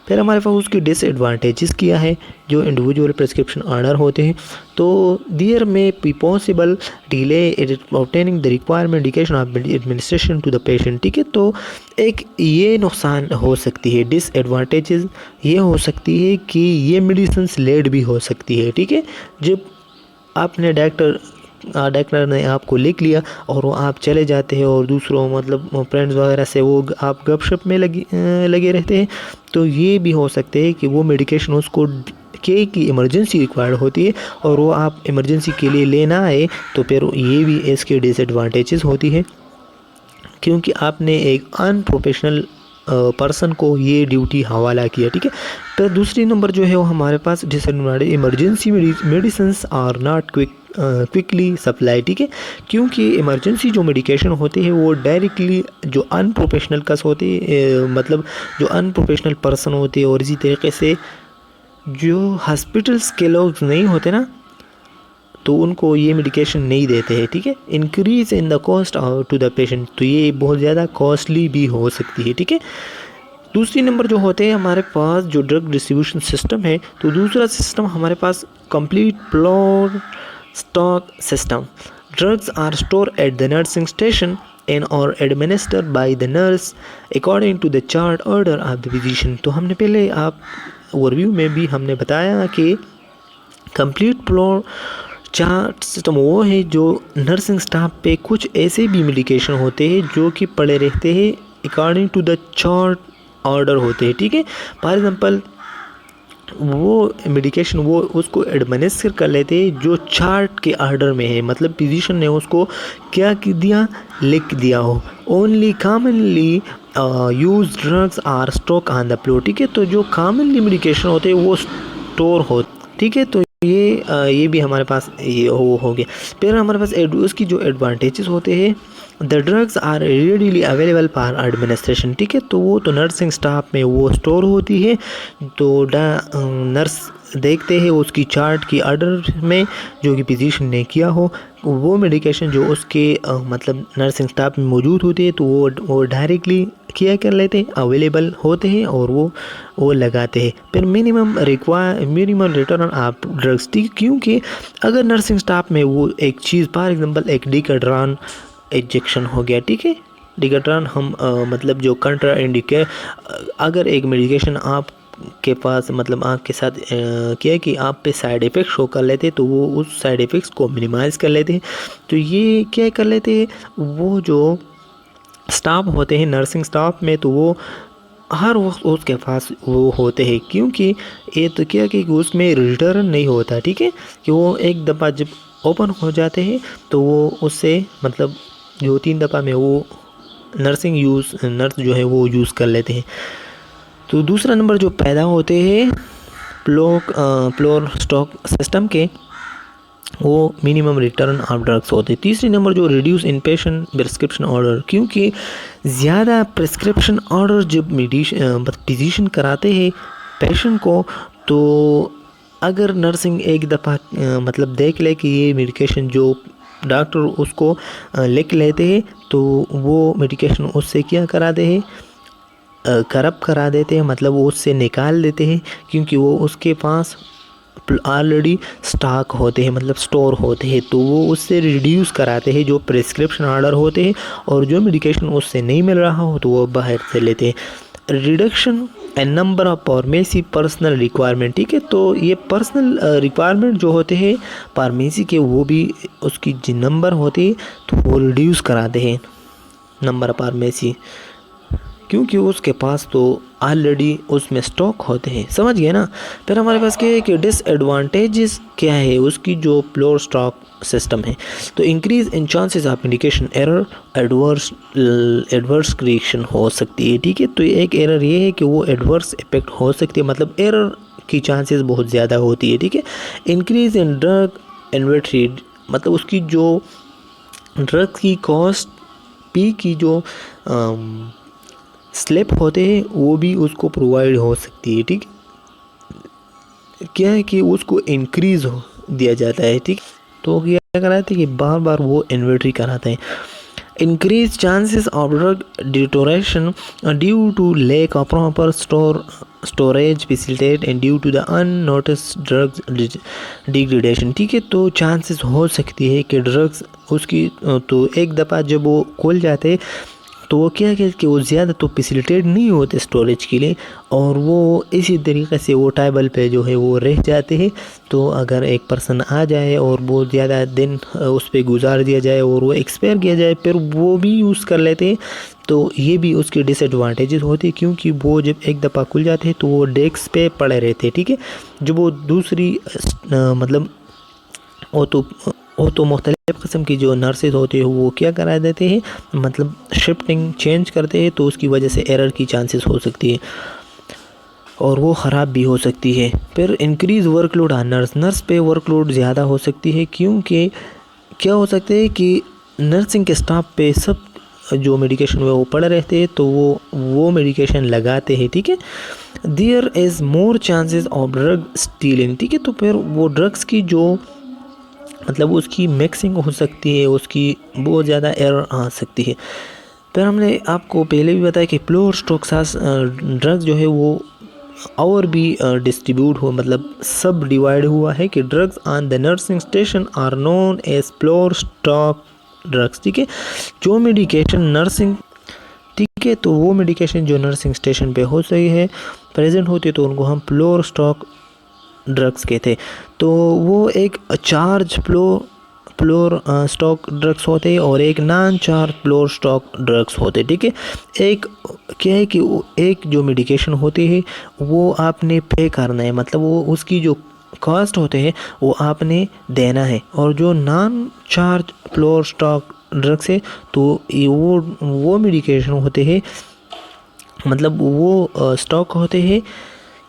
फिर हमारे पास उसकी डिसएडवांटेजेस क्या है, जो इंडिविजुअल प्रिस्क्रिप्शन ऑर्डर होते हैं तो there may be possible delay obtaining the required medication of administration to the patient, ठीक है। तो एक ये नुकसान हो सकती है, डिसएडवांटेजेस ये हो सकती है कि ये मेडिसिन लेट भी हो सकती है, ठीक है। जब आपने डॉक्टर ने आपको लिख लिया और वो आप चले जाते हैं और दूसरों मतलब फ्रेंड्स वगैरह से वो आप गपशप में लगे रहते हैं, तो ये भी हो सकते हैं कि वो मेडिकेशन उसको की इमरजेंसी रिक्वायर्ड होती है और वो आप इमरजेंसी के लिए लेना आए, तो फिर ये भी इसके डिसएडवांटेजेस होती है, क्योंकि आपने एक अनप्रोफेशनल पर्सन को ये ड्यूटी हवाला किया, ठीक है। तो दूसरी नंबर जो है वो हमारे पास disadvantage, emergency medicines are not quickly supply, ठीक है। क्योंकि इमरजेंसी जो मेडिकेशन होती है वो डायरेक्टली जो अनप्रोफेशनल कस होते मतलब जो अनप्रोफेशनल पर्सन होते हैं और इसी तरीके से जो हॉस्पिटल्स के लोग नहीं होते ना, तो उनको ये मेडिकेशन नहीं देते हैं, ठीक है। Increase in the cost to the patient, तो ये बहुत ज़्यादा कॉस्टली भी हो सकती है, ठीक है। दूसरी नंबर जो होते हैं हमारे पास जो ड्रग डिस्ट्रीब्यूशन सिस्टम है, तो दूसरा सिस्टम हमारे पास complete floor stock system. Drugs are store at the nursing station and or administered by the nurse according to the chart order of the physician। तो हमने पहले आप ओवरव्यू में भी हमने बताया कि कंप्लीट फ्लोर चार्ट सिस्टम वो है जो नर्सिंग स्टाफ पे कुछ ऐसे भी मेडिकेशन होते हैं जो कि पड़े रहते हैं according to the chart order होते हैं, ठीक है। फॉर एग्जांपल वो मेडिकेशन वो उसको एडमिनिस्टर कर लेते हैं जो चार्ट के ऑर्डर में है, मतलब फिजिशियन ने उसको क्या दिया, लिख दिया हो। Only commonly use drugs are stock on the floor, ठीक है। तो जो कॉमनली मेडिकेशन होते हैं वो स्टोर हो, ठीक है। तो ये भी हमारे पास ये हो गया। फिर हमारे पास उसकी जो एडवांटेजेस होते हैं, the drugs are readily available for administration, ठीक है। तो वो तो नर्सिंग स्टाफ में वो स्टोर होती है, तो नर्स देखते हैं उसकी चार्ट की ऑर्डर में जो कि फिजिशियन ने किया हो, वो मेडिकेशन जो उसके मतलब नर्सिंग स्टाफ में मौजूद होती है, तो वो डायरेक्टली किया कर लेते हैं, अवेलेबल होते हैं और वो लगाते हैं। फिर मिनिमम रिटर्न ऑफ ड्रग्स, ठीक, क्योंकि अगर नर्सिंग स्टाफ में वो एक चीज़ फॉर एग्जांपल एक डिकाड्रान इंजेक्शन हो गया, ठीक है। डिकाड्रान हम मतलब जो कंट्रा इंडिकेट, अगर एक मेडिकेशन आप के पास मतलब आपके साथ क्या है कि आप पे साइड इफ़ेक्ट्स शो कर लेते हैं, तो वो उस साइड इफ़ेक्ट्स को मिनिमाइज़ कर लेते हैं। तो ये क्या कर लेते हैं, वो जो स्टाफ होते हैं नर्सिंग स्टाफ में, तो वो हर वक्त उसके पास वो होते हैं, क्योंकि ये तो क्या कि उसमें रिटर्न नहीं होता, ठीक है। कि वो एक दफ़ा जब ओपन हो जाते हैं तो वो उससे मतलब 2-3 दफ़ा में वो नर्स जो है वो यूज़ कर लेते हैं। तो दूसरा नंबर जो पैदा होते हैं फ्लोर स्टॉक सिस्टम के, वो मिनिमम रिटर्न ऑफ ड्रग्स होते हैं। तीसरी नंबर जो reduce in patient prescription order, क्योंकि ज़्यादा प्रिस्क्रिप्शन ऑर्डर जब फिजिशियन कराते हैं पेशेंट को, तो अगर नर्सिंग एक दफ़ा मतलब देख ले कि ये मेडिकेशन जो डॉक्टर उसको लिख लेते हैं, तो वो मेडिकेशन उससे क्या कराते हैं, करप्ट करा देते हैं, मतलब वो उससे निकाल देते हैं, क्योंकि वो उसके पास ऑलरेडी स्टॉक होते हैं, मतलब स्टोर होते हैं, तो वो उससे रिड्यूस कराते हैं जो प्रिस्क्रिप्शन ऑर्डर होते हैं, और जो मेडिकेशन उससे नहीं मिल रहा हो तो वो बाहर से लेते हैं। Reduction and number of pharmacy personal requirement, ठीक है। तो ये पर्सनल रिक्वायरमेंट जो होते हैं फार्मेसी के, वो भी उसकी जो नंबर होती है तो वो रिड्यूस कराते हैं नंबर ऑफ फार्मेसी, क्योंकि उसके पास तो ऑलरेडी उसमें स्टॉक होते हैं, समझ गए ना। फिर हमारे पास क्या है कि डिसएडवांटेजेस क्या है उसकी, जो फ्लोर स्टॉक सिस्टम है, तो increase in chances of medication error, adverse reaction हो सकती है, ठीक है। तो एक एरर ये है कि वो एडवर्स इफेक्ट हो सकती है, मतलब एरर की चांसेस बहुत ज़्यादा होती है, ठीक है। इंक्रीज इन ड्रग इन्वेंटरी, मतलब उसकी जो ड्रग की कॉस्ट पी की जो स्लिप होते हैं वो भी उसको प्रोवाइड हो सकती है, ठीक। क्या है कि उसको इंक्रीज़ हो दिया जाता है, ठीक। तो क्या कराते हैं कि बार बार वो इन्वेंटरी कराते हैं। Increase chances of drug deterioration due to lack of proper storage facilitate and due to the unnoticed drugs degradation। ठीक है, तो चांसेस हो सकती है कि ड्रग्स उसकी तो एक दफ़ा जब वो खुल जाते तो वो क्या है कि वो ज़्यादा तो फैसिलिटेट नहीं होते स्टोरेज के लिए, और वो इसी तरीके से वो टेबल पे जो है वो रह जाते हैं। तो अगर एक पर्सन आ जाए और वो ज़्यादा दिन उस पर गुजार दिया जाए और वो एक्सपायर किया जाए फिर वो भी यूज़ कर लेते हैं, तो ये भी उसके डिसएडवांटेजेस होते हैं, क्योंकि वो जब एक दफ़ा खुल जाते हैं तो वो डेस्क पे पड़े रहते हैं। ठीक है, जब वो दूसरी मतलब वो तो मुख्तलिफ़ किस्म की जो नर्सेज होते हैं वो क्या करा देते हैं, मतलब शिफ्टिंग चेंज करते हैं, तो उसकी वजह से एरर की चांसेस हो सकती है और वो ख़राब भी हो सकती है। फिर इंक्रीज़ वर्कलोड ऑन नर्स पे वर्कलोड ज़्यादा हो सकती है, क्योंकि क्या हो सकता है कि नर्सिंग के स्टाफ पे सब जो मेडिकेशन में वो पड़े रहते हैं तो वो मेडिकेशन लगाते हैं। ठीक है, there is more chances of drug stealing. ठीक है, तो फिर वो ड्रग्स की जो मतलब उसकी मिक्सिंग हो सकती है, उसकी बहुत ज़्यादा एरर आ सकती है। फिर हमने आपको पहले भी बताया कि प्योर स्टॉक सास ड्रग्स जो है वो और भी डिस्ट्रीब्यूट हो मतलब सब डिवाइड हुआ है कि drugs on the nursing station are known as pure stock drugs. ठीक है, जो मेडिकेशन नर्सिंग ठीक है तो वो मेडिकेशन जो नर्सिंग स्टेशन पे हो सही है प्रेजेंट होती है तो उनको हम प्योर स्टॉक ड्रग्स कहते। तो वो एक चार्ज प्योर स्टॉक ड्रग्स होते हैं और एक non charge pure stock drugs होते। ठीक है, एक क्या है कि एक जो मेडिकेशन होती है वो आपने पे करना है, मतलब वो उसकी जो कॉस्ट होते हैं वो आपने देना है, और जो non charge pure stock drugs है तो वो मेडिकेशन होते हैं, मतलब वो स्टॉक होते हैं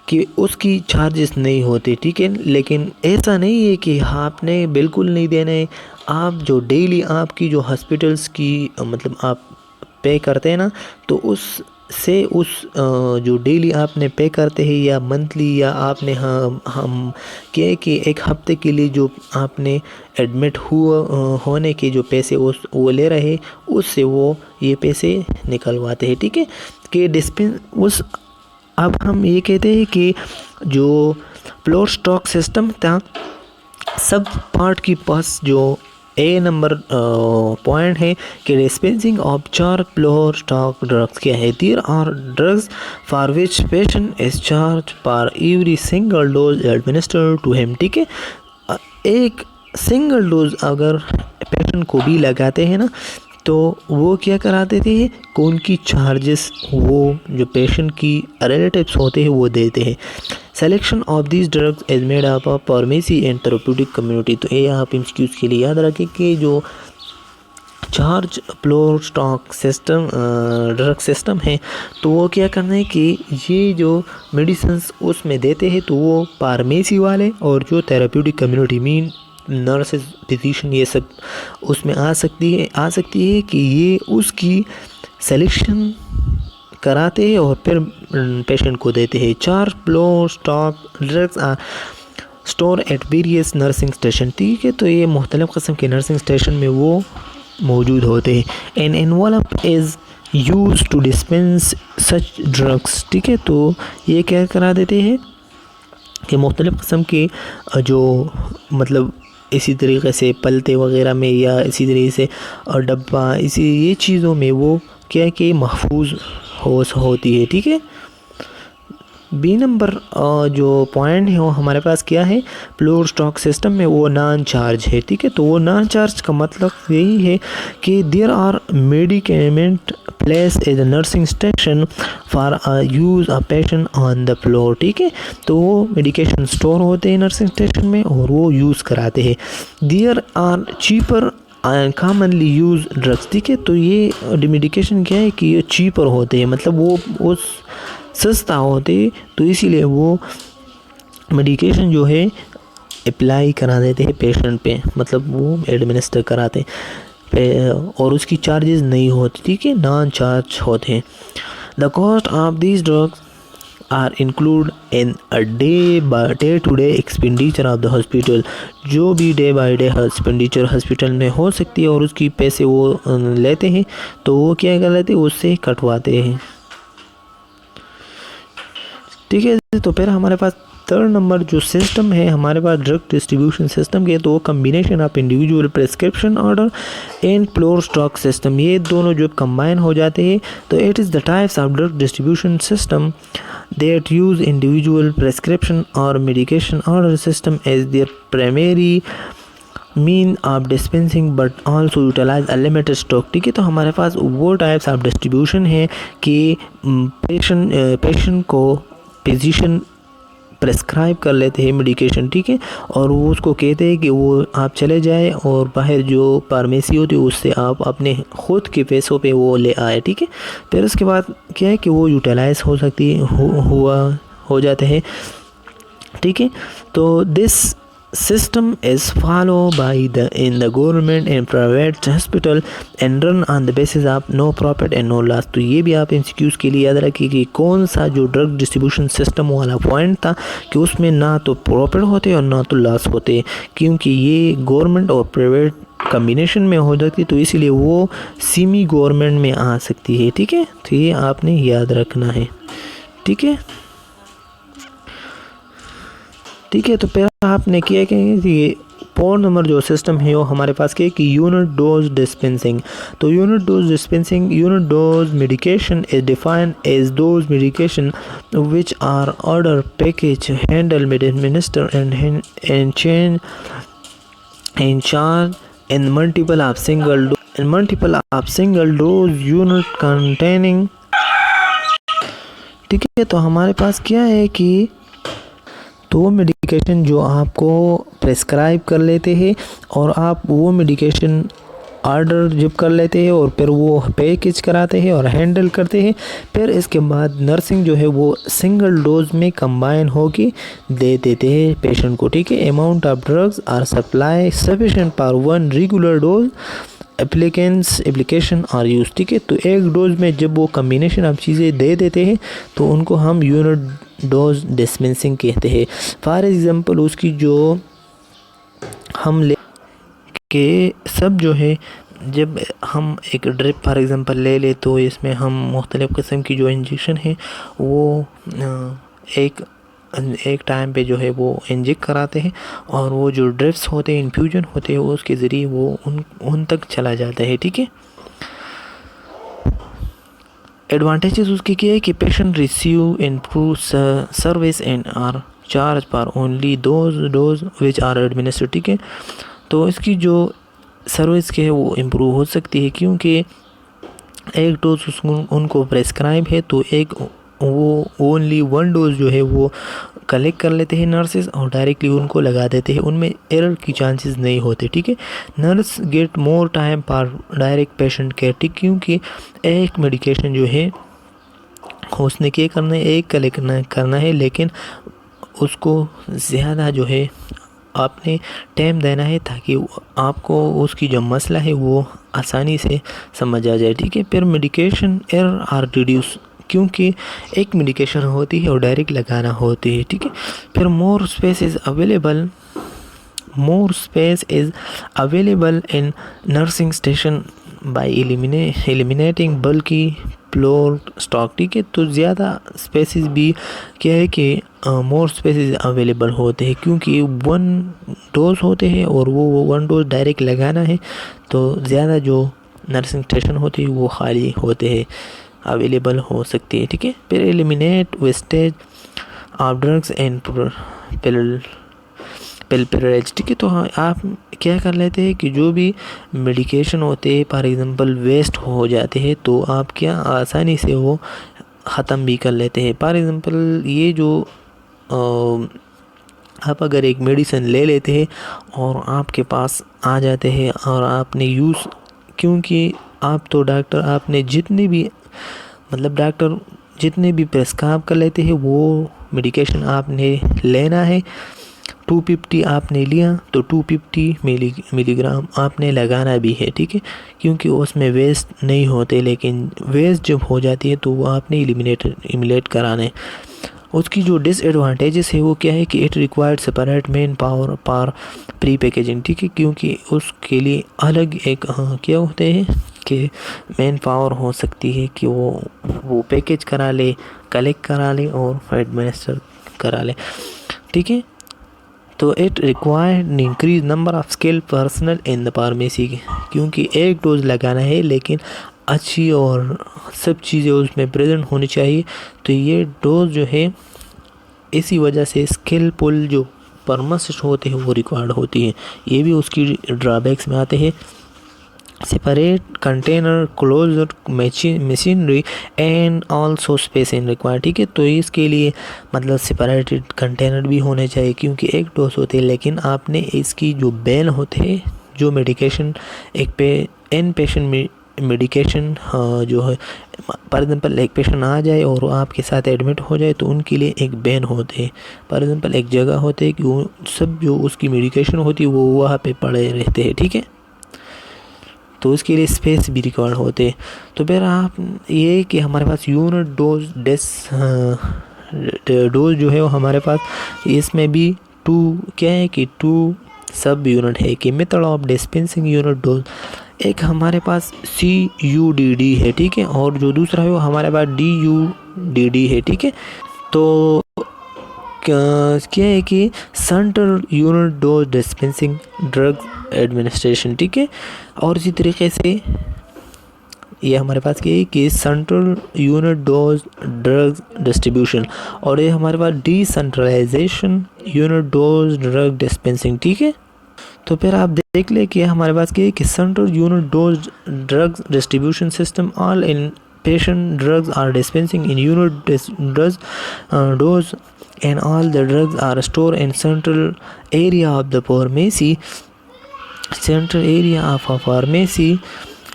कि उसकी चार्जेस नहीं होते। ठीक है, लेकिन ऐसा नहीं है कि आपने बिल्कुल नहीं देना है। आप जो डेली आपकी जो हॉस्पिटल्स की मतलब आप पे करते हैं ना, तो उससे जो डेली आपने पे करते हैं या मंथली या आपने हम क्या है कि एक हफ्ते के लिए जो आपने एडमिट होने के जो पैसे वो ले रहे उससे वो ये पैसे निकलवाते हैं। ठीक है, कि अब हम ये कहते हैं कि जो प्योर स्टॉक सिस्टम था सब पार्ट की पास जो ए नंबर पॉइंट है कि dispensing of charge pure stock drugs क्या है। There are drugs for which patient is charge for every single dose administered to him. ठीक है, एक सिंगल डोज अगर पेशेंट को भी लगाते हैं ना तो वो क्या करा देते हैं कि उनकी चार्जेस वो जो पेशेंट की रिलेटिव्स होते हैं वो देते हैं। Selection of this drugs is made up of pharmacy and therapeutic community. तो ये आप इंस्टीट्यूट के लिए याद रखें कि जो charge pure stock system drug system है तो वो क्या करना है कि ये जो मेडिसिन्स उसमें देते हैं तो वो फार्मेसी वाले और जो therapeutic community mean nurses physician ये सब उसमें आ सकती है कि ये उसकी सिलेक्शन कराते हैं और फिर पेशेंट को देते हैं। चार pure stock drugs store at various nursing station. ठीक है, तो ये मुख्तलिफ़ किस्म के नर्सिंग स्टेशन में वो मौजूद होते हैं। An envelope is use to dispense such drugs. ठीक है, तो ये क्या करा देते हैं कि मुख्तलिफ़ किस्म के जो मतलब इसी तरीके से पलते वगैरह में या इसी तरीके से डब्बा इसी ये चीज़ों में वो क्या है कि महफूज होती है। ठीक है, बी नंबर जो पॉइंट है वो हमारे पास क्या है प्योर स्टॉक सिस्टम में वो नॉन चार्ज है। ठीक है, तो वो नॉन चार्ज का मतलब यही है कि there are medicament place as a nursing station for use a patient on the floor. ठीक है, तो वो मेडिकेशन स्टोर होते हैं नर्सिंग स्टेशन में और वो यूज़ कराते हैं। There are cheaper commonly use drugs. ठीक है, तो ये मेडिकेशन क्या है कि ये चीपर होते हैं, मतलब वो सस्ता होते तो इसीलिए वो मेडिकेशन जो है अप्लाई करा देते हैं पेशेंट पे, मतलब वो एडमिनिस्टर कराते और उसकी चार्जेस नहीं होती। ठीक है, नॉन चार्ज होते हैं। The cost of these drugs are include in a day to day expenditure of the hospital. जो भी day by day expenditure hospital में हो सकती है और उसकी पैसे वो लेते हैं, तो वो क्या कर लेते हैं, उससे कटवाते हैं। ठीक है, तो फिर हमारे पास थर्ड नंबर जो सिस्टम है हमारे पास ड्रग डिस्ट्रीब्यूशन सिस्टम के, तो वो combination of individual prescription order and floor stock system, ये दोनों जो कंबाइन हो जाते हैं, तो it is the types of drug distribution system that use individual prescription और medication order system as their primary mean of dispensing but also utilize a limited stock. ठीक है, तो हमारे पास वो टाइप्स ऑफ डिस्ट्रीब्यूशन है कि पेशेंट को physician prescribe कर लेते हैं मेडिकेशन। ठीक है, और वो उसको कहते हैं कि वो आप चले जाए और बाहर जो फार्मेसी होती है उससे आप अपने ख़ुद के पैसों पे वो ले आए। ठीक है, फिर उसके बाद क्या है कि वो यूटिलाइज हो सकती है हो जाते हैं। ठीक है, तो this system is followed by in the government and private hospital and run on the basis of no profit and no loss। तो ये भी आप इंस्टीट्यूट के लिए याद रखिए कि कौन सा जो ड्रग डिस्ट्रीब्यूशन सिस्टम वाला पॉइंट था कि उसमें ना तो प्रॉफिट होते और ना तो लॉस होते, क्योंकि ये गवर्नमेंट और प्राइवेट कम्बिनेशन में हो जाती, तो इसीलिए वो सेमी गवर्नमेंट में आ सकती है। ठीक है, तो ये आपने याद रखना है। ठीक है, ठीक है, तो फिर आपने किया कि ये 4 नंबर जो सिस्टम है वो हमारे पास क्या है कि यूनिट डोज डिस्पेंसिंग। तो unit dose dispensing, unit dose medication is defined as those medication which are order package handle minister and change in charge in multiple of single dose unit containing. ठीक है, तो हमारे पास क्या है कि तो medication जो आपको प्रेस्क्राइब कर लेते हैं और आप वो मेडिकेशन ऑर्डर जब कर लेते हैं और फिर वो पैकेज कराते हैं और हैंडल करते हैं, फिर इसके बाद नर्सिंग जो है वो सिंगल डोज में कंबाइन होके दे देते हैं पेशेंट को। ठीक है, amount of drugs are supply sufficient for 1 regular dose application or use. ठीक है, तो एक डोज में जब वो कम्बिनेशन ऑफ चीज़ें दे देते हैं तो उनको हम यूनिट डोज डिस्पेंसिंग कहते हैं। फॉर एग्ज़ाम्पल उसकी जो हम ले के सब जो है, जब हम एक ड्रिप फॉर एग्ज़ाम्पल ले ले तो इसमें हम मुख्तलिफ़ किस्म की जो इंजेक्शन है वो एक टाइम पे जो है वो इंजेक्ट कराते हैं और वो जो ड्रिप्स होते हैं, इन्फ्यूजन होते हैं, उसके ज़रिए वो उन तक चला जाता है। ठीक है, एडवांटेजेस उसकी क्या है कि patient receive improve service and are charge for only dose which are administered. ठीक है, तो इसकी जो सर्विस के है वो इम्प्रूव हो सकती है क्योंकि एक डोज उनको प्रेस्क्राइब है, तो वो ओनली 1 डोज जो है वो कलेक्ट कर लेते हैं नर्सेज और डायरेक्टली उनको लगा देते हैं, उनमें एरर की चांसेस नहीं होते। ठीक है, nurse get more time for direct patient care. ठीक, क्योंकि एक मेडिकेशन जो है उसने क्या करना है, एक कलेक्ट करना है, लेकिन उसको ज़्यादा जो है आपने टाइम देना है ताकि आपको उसकी जो मसला है वो आसानी से समझ आ जाए। ठीक है, फिर मेडिकेशन एरर आर रिड्यूस, क्योंकि एक मेडिकेशन होती है और डायरेक्ट लगाना होती है। ठीक है, फिर more space is available in nursing station bye eliminating बल्कि फ्लोर स्टॉक। ठीक है, तो ज़्यादा स्पेसिस भी क्या है कि मोर स्पेसिस अवेलेबल होते हैं क्योंकि 1 डोज होते हैं और वो 1 डोज डायरेक्ट लगाना है, तो ज़्यादा जो नर्सिंग स्टेशन होते हैं वो खाली होते हैं, अवेलेबल हो सकती है। ठीक है, फिर eliminate wastage of drugs and pilferage. ठीक है, तो आप क्या कर लेते हैं कि जो भी मेडिकेशन होते हैं फॉर एग्ज़ाम्पल वेस्ट हो जाते हैं, तो आप क्या आसानी से वो ख़त्म भी कर लेते हैं। फॉर एग्ज़ाम्पल ये जो आप अगर एक मेडिसिन ले लेते हैं और आपके पास आ जाते हैं और आपने यूज़, क्योंकि आप तो डॉक्टर आपने डॉक्टर जितने भी प्रेस्क्राइब कर लेते हैं वो मेडिकेशन आपने लेना है। 250 आपने लिया तो 250 मिलीग्राम आपने लगाना भी है। ठीक है, क्योंकि उसमें वेस्ट नहीं होते, लेकिन वेस्ट जब हो जाती है तो वो आपने एलिमिनेट कराना है। उसकी जो डिसएडवांटेजेस है वो क्या है कि it required separate man power per pre packaging, ठीक है, क्योंकि उसके लिए अलग एक क्या होते हैं कि मेन पावर हो सकती है कि वो पैकेज करा ले, कलेक्ट करा ले और एडमिनिस्टर करा ले, ठीक है। तो it required increase number of skill personal in the pharmacy, क्योंकि एक डोज लगाना है लेकिन अच्छी और सब चीज़ें उसमें प्रेजेंट होनी चाहिए। तो ये डोज जो है इसी वजह से स्किलफुल जो फार्मासिस्ट होते हैं वो रिक्वायर्ड होती है। ये भी उसकी ड्रॉबैक्स में आते हैं। Separate container, closure machinery and also space in required, ठीक है। तो इसके लिए मतलब सेपरेटेड कंटेनर भी होने चाहिए, क्योंकि एक डोज होते हैं लेकिन आपने इसकी जो बैन होते हैं, जो मेडिकेशन इन पेशेंट मेडिकेशन जो है, फॉर एग्जांपल एक पेशेंट आ जाए और आपके साथ एडमिट हो जाए तो उनके लिए एक बैन होते हैं। फॉर एग्जांपल एक जगह होते है कि वो सब जो उसकी मेडिकेशन होती है वो वहाँ पे पड़े रहते हैं, ठीक है। तो उसके लिए स्पेस भी रिक्वायर्ड होते हैं। तो फिर आप ये कि हमारे पास यूनिट डोज जो है वो हमारे पास इसमें भी टू सब यूनिट है कि method of dispensing unit dose. एक हमारे पास CUDD है, ठीक है, और जो दूसरा है वो हमारे पास DUDD है, ठीक है। तो क्या है कि central unit dose dispensing drug Administration, ठीक है। और इसी तरीके से ये हमारे पास क्या है कि central unit dose drug distribution, और ये हमारे पास decentralization unit dose drug dispensing, ठीक है। तो फिर आप देख ले कि हमारे पास क्या है कि central unit dose drug distribution system all in patient drugs are dispensing in unit dose and all the drugs are stored in central area of the pharmacy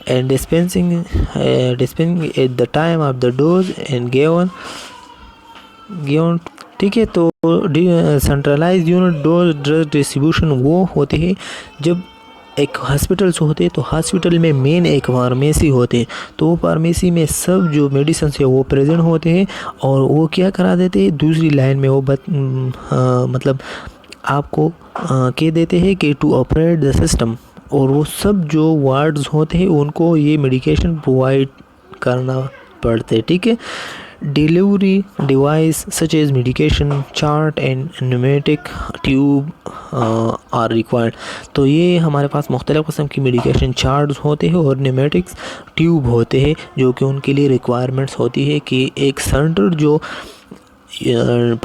and dispensing at the time of the dose and given, ठीक है। तो centralise unit dose drug distribution वो होते हैं जब एक hospitals होते हैं, तो हॉस्पिटल में मेन एक फार्मेसी होते हैं, तो वो फार्मेसी में सब जो मेडिसिन है वो प्रेजेंट होते हैं और वो क्या करा देते हैं दूसरी लाइन में वो मतलब आपको कह देते हैं कि टू ऑपरेट द सिस्टम, और वो सब जो वार्ड्स होते हैं उनको ये मेडिकेशन प्रोवाइड करना पड़ते हैं, ठीक है। Delivery device such as medication chart and pneumatic tube are required. तो ये हमारे पास मुख्तलिफ़ किस्म की मेडिकेशन चार्ट्स होते हैं और न्यूमेटिक्स ट्यूब होते हैं जो कि उनके लिए रिक्वायरमेंट्स होती है कि एक सेंटर जो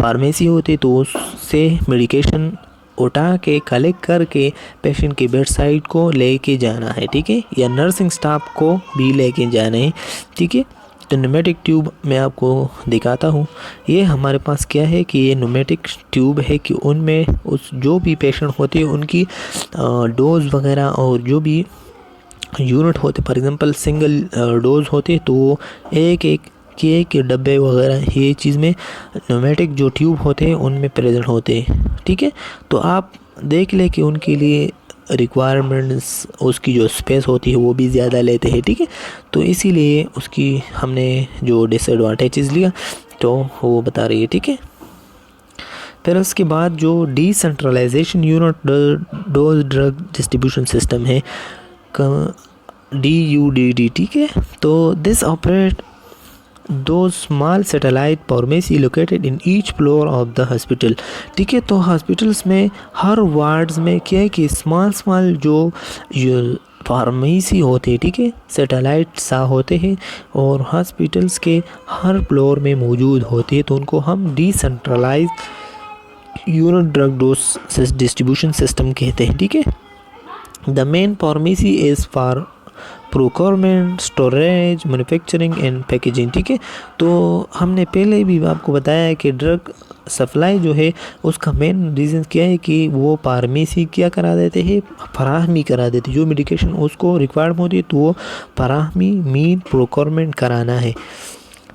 फार्मेसी होती है तो उससे मेडिकेशन उठा के कलेक्ट करके पेशेंट के बेड साइड को लेके जाना है, ठीक है, या नर्सिंग स्टाफ को भी लेके जाना है, ठीक है। तो न्यूमेटिक ट्यूब मैं आपको दिखाता हूँ। ये हमारे पास क्या है कि ये न्यूमेटिक ट्यूब है कि उनमें उस जो भी पेशेंट होते हैं उनकी डोज वगैरह और जो भी यूनिट होते, फॉर एग्जांपल सिंगल डोज होते तो एक डब्बे वगैरह ये चीज़ में न्यूमेटिक जो ट्यूब होते हैं उनमें प्रेजेंट होते हैं, ठीक है। तो आप देख ले कि उनके लिए रिक्वायरमेंट्स उसकी जो स्पेस होती है वो भी ज़्यादा लेते हैं, ठीक है। तो इसीलिए उसकी हमने जो डिसएडवांटेजेस लिया तो वो बता रही है, ठीक है। फिर उसके बाद जो decentralisation unit dose drug distribution system है DUDD, ठीक है। तो this operate two small satellite pharmacy located in each floor of the hospital, ठीक है। तो हॉस्पिटल्स में हर वार्ड्स में क्या है कि स्मॉल जो फार्मेसी होते हैं, ठीक है, सैटेलाइट सा होते हैं और हॉस्पिटल्स के हर फ्लोर में मौजूद होते हैं, तो उनको हम decentralise unit drug dose distribution system कहते हैं, ठीक है। The main pharmacy is for procurement, storage, manufacturing and packaging, ठीक है। तो हमने पहले भी आपको बताया है कि ड्रग सप्लाई जो है उसका मेन रीज़न क्या है कि वो फार्मेसी क्या करा देते हैं, फराहमी करा देते हैं जो मेडिकेशन उसको रिक्वायर्ड होती है, तो वो फराहमी मीन प्रोक्योरमेंट कराना है,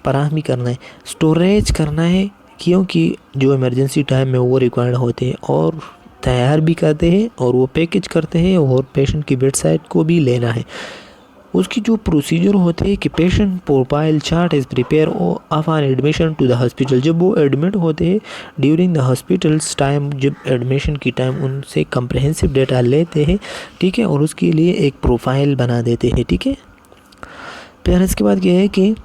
फराहमी करना है, स्टोरेज करना है क्योंकि जो इमरजेंसी टाइम में वो रिक्वायर्ड होते हैं, और तैयार भी करते हैं और वो पैकेज करते हैं और पेशेंट की बेड साइड को भी लेना है। उसकी जो प्रोसीजर होते हैं कि patient profile chart is prepare upon admission to the hospital. जब वो एडमिट होते हैं ड्यूरिंग द हॉस्पिटल्स टाइम, जब एडमिशन की टाइम उनसे कंप्रहेंसिव डेटा लेते हैं, ठीक है, और उसके लिए एक प्रोफाइल बना देते हैं, ठीक है। फिर इसके बाद क्या है कि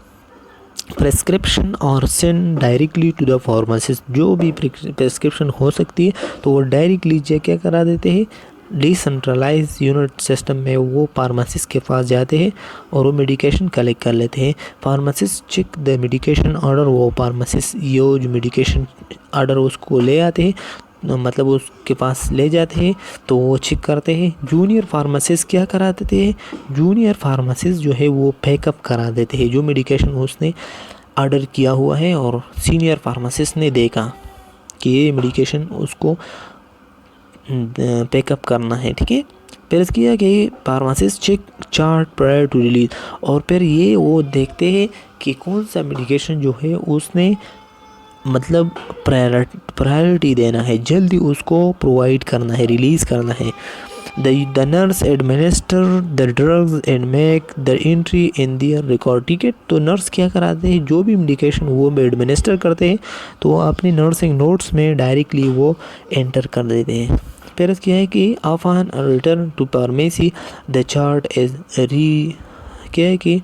prescription are send directly to the pharmacist. जो भी प्रेस्क्रिप्शन हो सकती है तो वो डायरेक्टली क्या करा देते हैं, डिसेंट्रलाइज यूनिट सिस्टम में वो फार्मासिस्ट के पास जाते हैं और वो मेडिकेशन कलेक्ट कर लेते हैं। Pharmacist check the medication order, वो फार्मासिस्ट यो जो मेडिकेशन ऑर्डर उसको ले आते हैं, मतलब उसके पास ले जाते हैं तो वो चेक करते हैं। जूनियर फार्मासिस्ट क्या करा देते हैं, जूनियर फार्मासिस्ट जो है वो पैकअप करा देते हैं जो मेडिकेशन उसने ऑर्डर किया हुआ है और सीनियर फार्मासिस्ट ने देखा कि ये मेडिकेशन उसको पैकअप करना है, ठीक है। फिर इसकी है कि pharmacist check chart prior to release, और फिर ये वो देखते हैं कि कौन सा मेडिकेशन जो है उसने मतलब प्रायोरिटी देना है, जल्दी उसको प्रोवाइड करना है, रिलीज़ करना है। The nurse administer the drugs and make the entry in their record, ठीक है। तो नर्स क्या कराते हैं, जो भी मेडिकेशन वो एडमिनिस्टर करते हैं तो वो अपनी नर्सिंग नोट्स में डायरेक्टली वो एंटर कर देते हैं। फिर क्या है कि upon return to pharmacy the chart is क्या है कि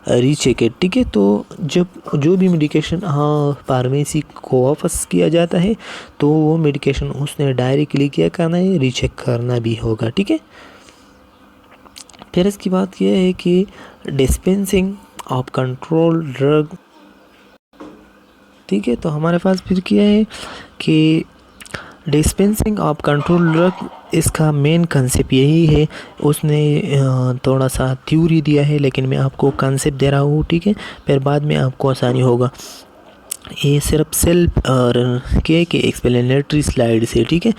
रीचेक है, ठीक है। तो जब जो भी मेडिकेशन फार्मेसी को वापस किया जाता है तो वो मेडिकेशन उसने डायरेक्टली क्या करना है, रीचेक करना भी होगा, ठीक है। फिर इसकी बात यह है कि डिस्पेंसिंग ऑफ कंट्रोल ड्रग, ठीक है। तो हमारे पास फिर क्या है कि डिस्पेंसिंग ऑफ कंट्रोल ड्रग, इसका मेन कंसेप्ट यही है। उसने थोड़ा सा थ्योरी दिया है लेकिन मैं आपको कंसेप्ट दे रहा हूँ, ठीक है, फिर बाद में आपको आसानी होगा। ये सिर्फ सेल्फ और के एक्सप्लेनेटरी स्लाइड से, ठीक है।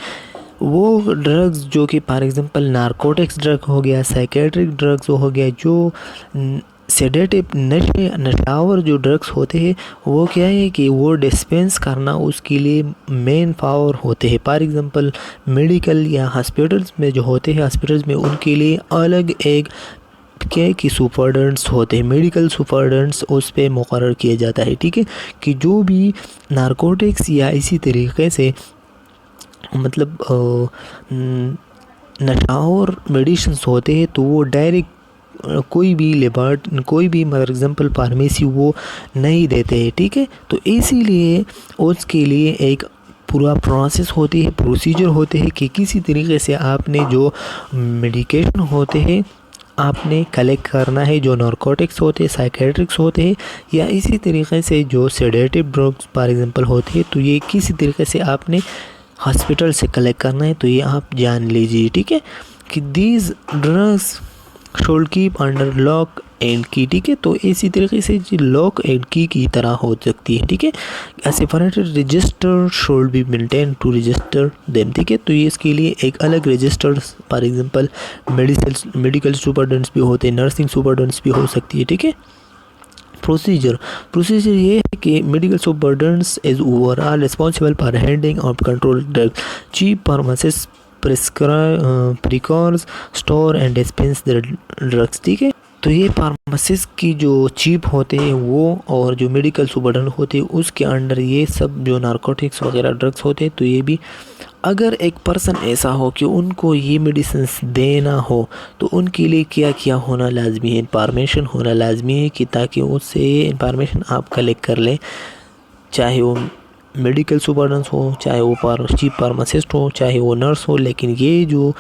वो ड्रग्स जो कि फॉर एग्जांपल नारकोटिक्स ड्रग हो गया, साइकेट्रिक ड्रग्स हो गया, जो सेडेटिव नशावर जो ड्रग्स होते हैं वो क्या है कि वो डिस्पेंस करना उसके लिए मेन पावर होते हैं। फॉर एग्जांपल मेडिकल या हॉस्पिटल्स में जो होते हैं, हॉस्पिटल्स में उनके लिए अलग एक क्या कि सुपरडेंट्स होते हैं, मेडिकल सुपरडेंट्स उस पर मुकर्रर किया जाता है, ठीक है, कि जो भी नारकोटिक्स या इसी तरीके से मतलब नशावर मेडिसिन्स होते हैं तो वो डायरेक्ट कोई भी फॉर एग्जांपल फार्मेसी वो नहीं देते हैं, ठीक है। तो इसीलिए उसके लिए एक पूरा प्रोसेस होती है, प्रोसीजर होते हैं कि किसी तरीके से आपने जो मेडिकेशन होते हैं आपने कलेक्ट करना है, जो नारकोटिक्स होते हैं, साइकेट्रिक्स होते हैं, या इसी तरीके से जो सेडेटिव ड्रग्स फॉर एग्जांपल होते हैं, तो ये किसी तरीके से आपने हॉस्पिटल से कलेक्ट करना है। तो ये आप जान लीजिए, ठीक है, कि these drugs should keep under lock and key, ठीक है। तो इसी तरीके से लॉक एंड की तरह हो सकती है, ठीक है। A separated register should be maintain to register them, ठीक है। तो ये इसके लिए एक अलग register for example medical superintendents भी होते हैं, नर्सिंग सुपरडेंट्स भी हो सकती है, ठीक है। प्रोसीजर ये है कि medical superintendents is overall responsible for handling of control drug, chief pharmacist procures store and dispense the drugs, ठीक है। तो ये फार्मासिस्ट की जो चीफ होते हैं वो और जो मेडिकल सुपरडेंट होते हैं उसके अंडर ये सब जो नारकोटिक्स वगैरह ड्रग्स होते हैं। तो ये भी अगर एक पर्सन ऐसा हो कि उनको ये मेडिसिन देना हो तो उनके लिए क्या क्या होना लाजमी है, इंफॉर्मेशन होना लाजमी है कि ताकि उससे ये इंफॉर्मेशन आप कलेक्ट कर लें, चाहे वो मेडिकल सुपरडेंट हो, चाहे वो चीफ फार्मासिस्ट हो, चाहे वो नर्स हो, लेकिन ये जो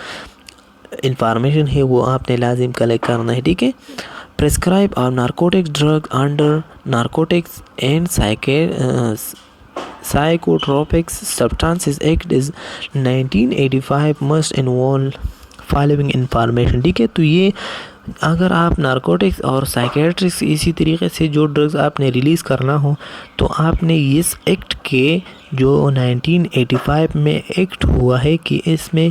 इंफॉर्मेशन है वो आपने लाजिम कलेक्ट करना है, ठीक है। प्रेस्क्राइब और narcotics drug under narcotics and psychotropics substances act is 1985 must involve following information, ठीक है। तो ये अगर आप नारकोटिक्स और साइकेट्रिक्स इसी तरीके से जो ड्रग्स आपने रिलीज़ करना हो तो आपने इस एक्ट के जो 1985 में एक्ट हुआ है कि इसमें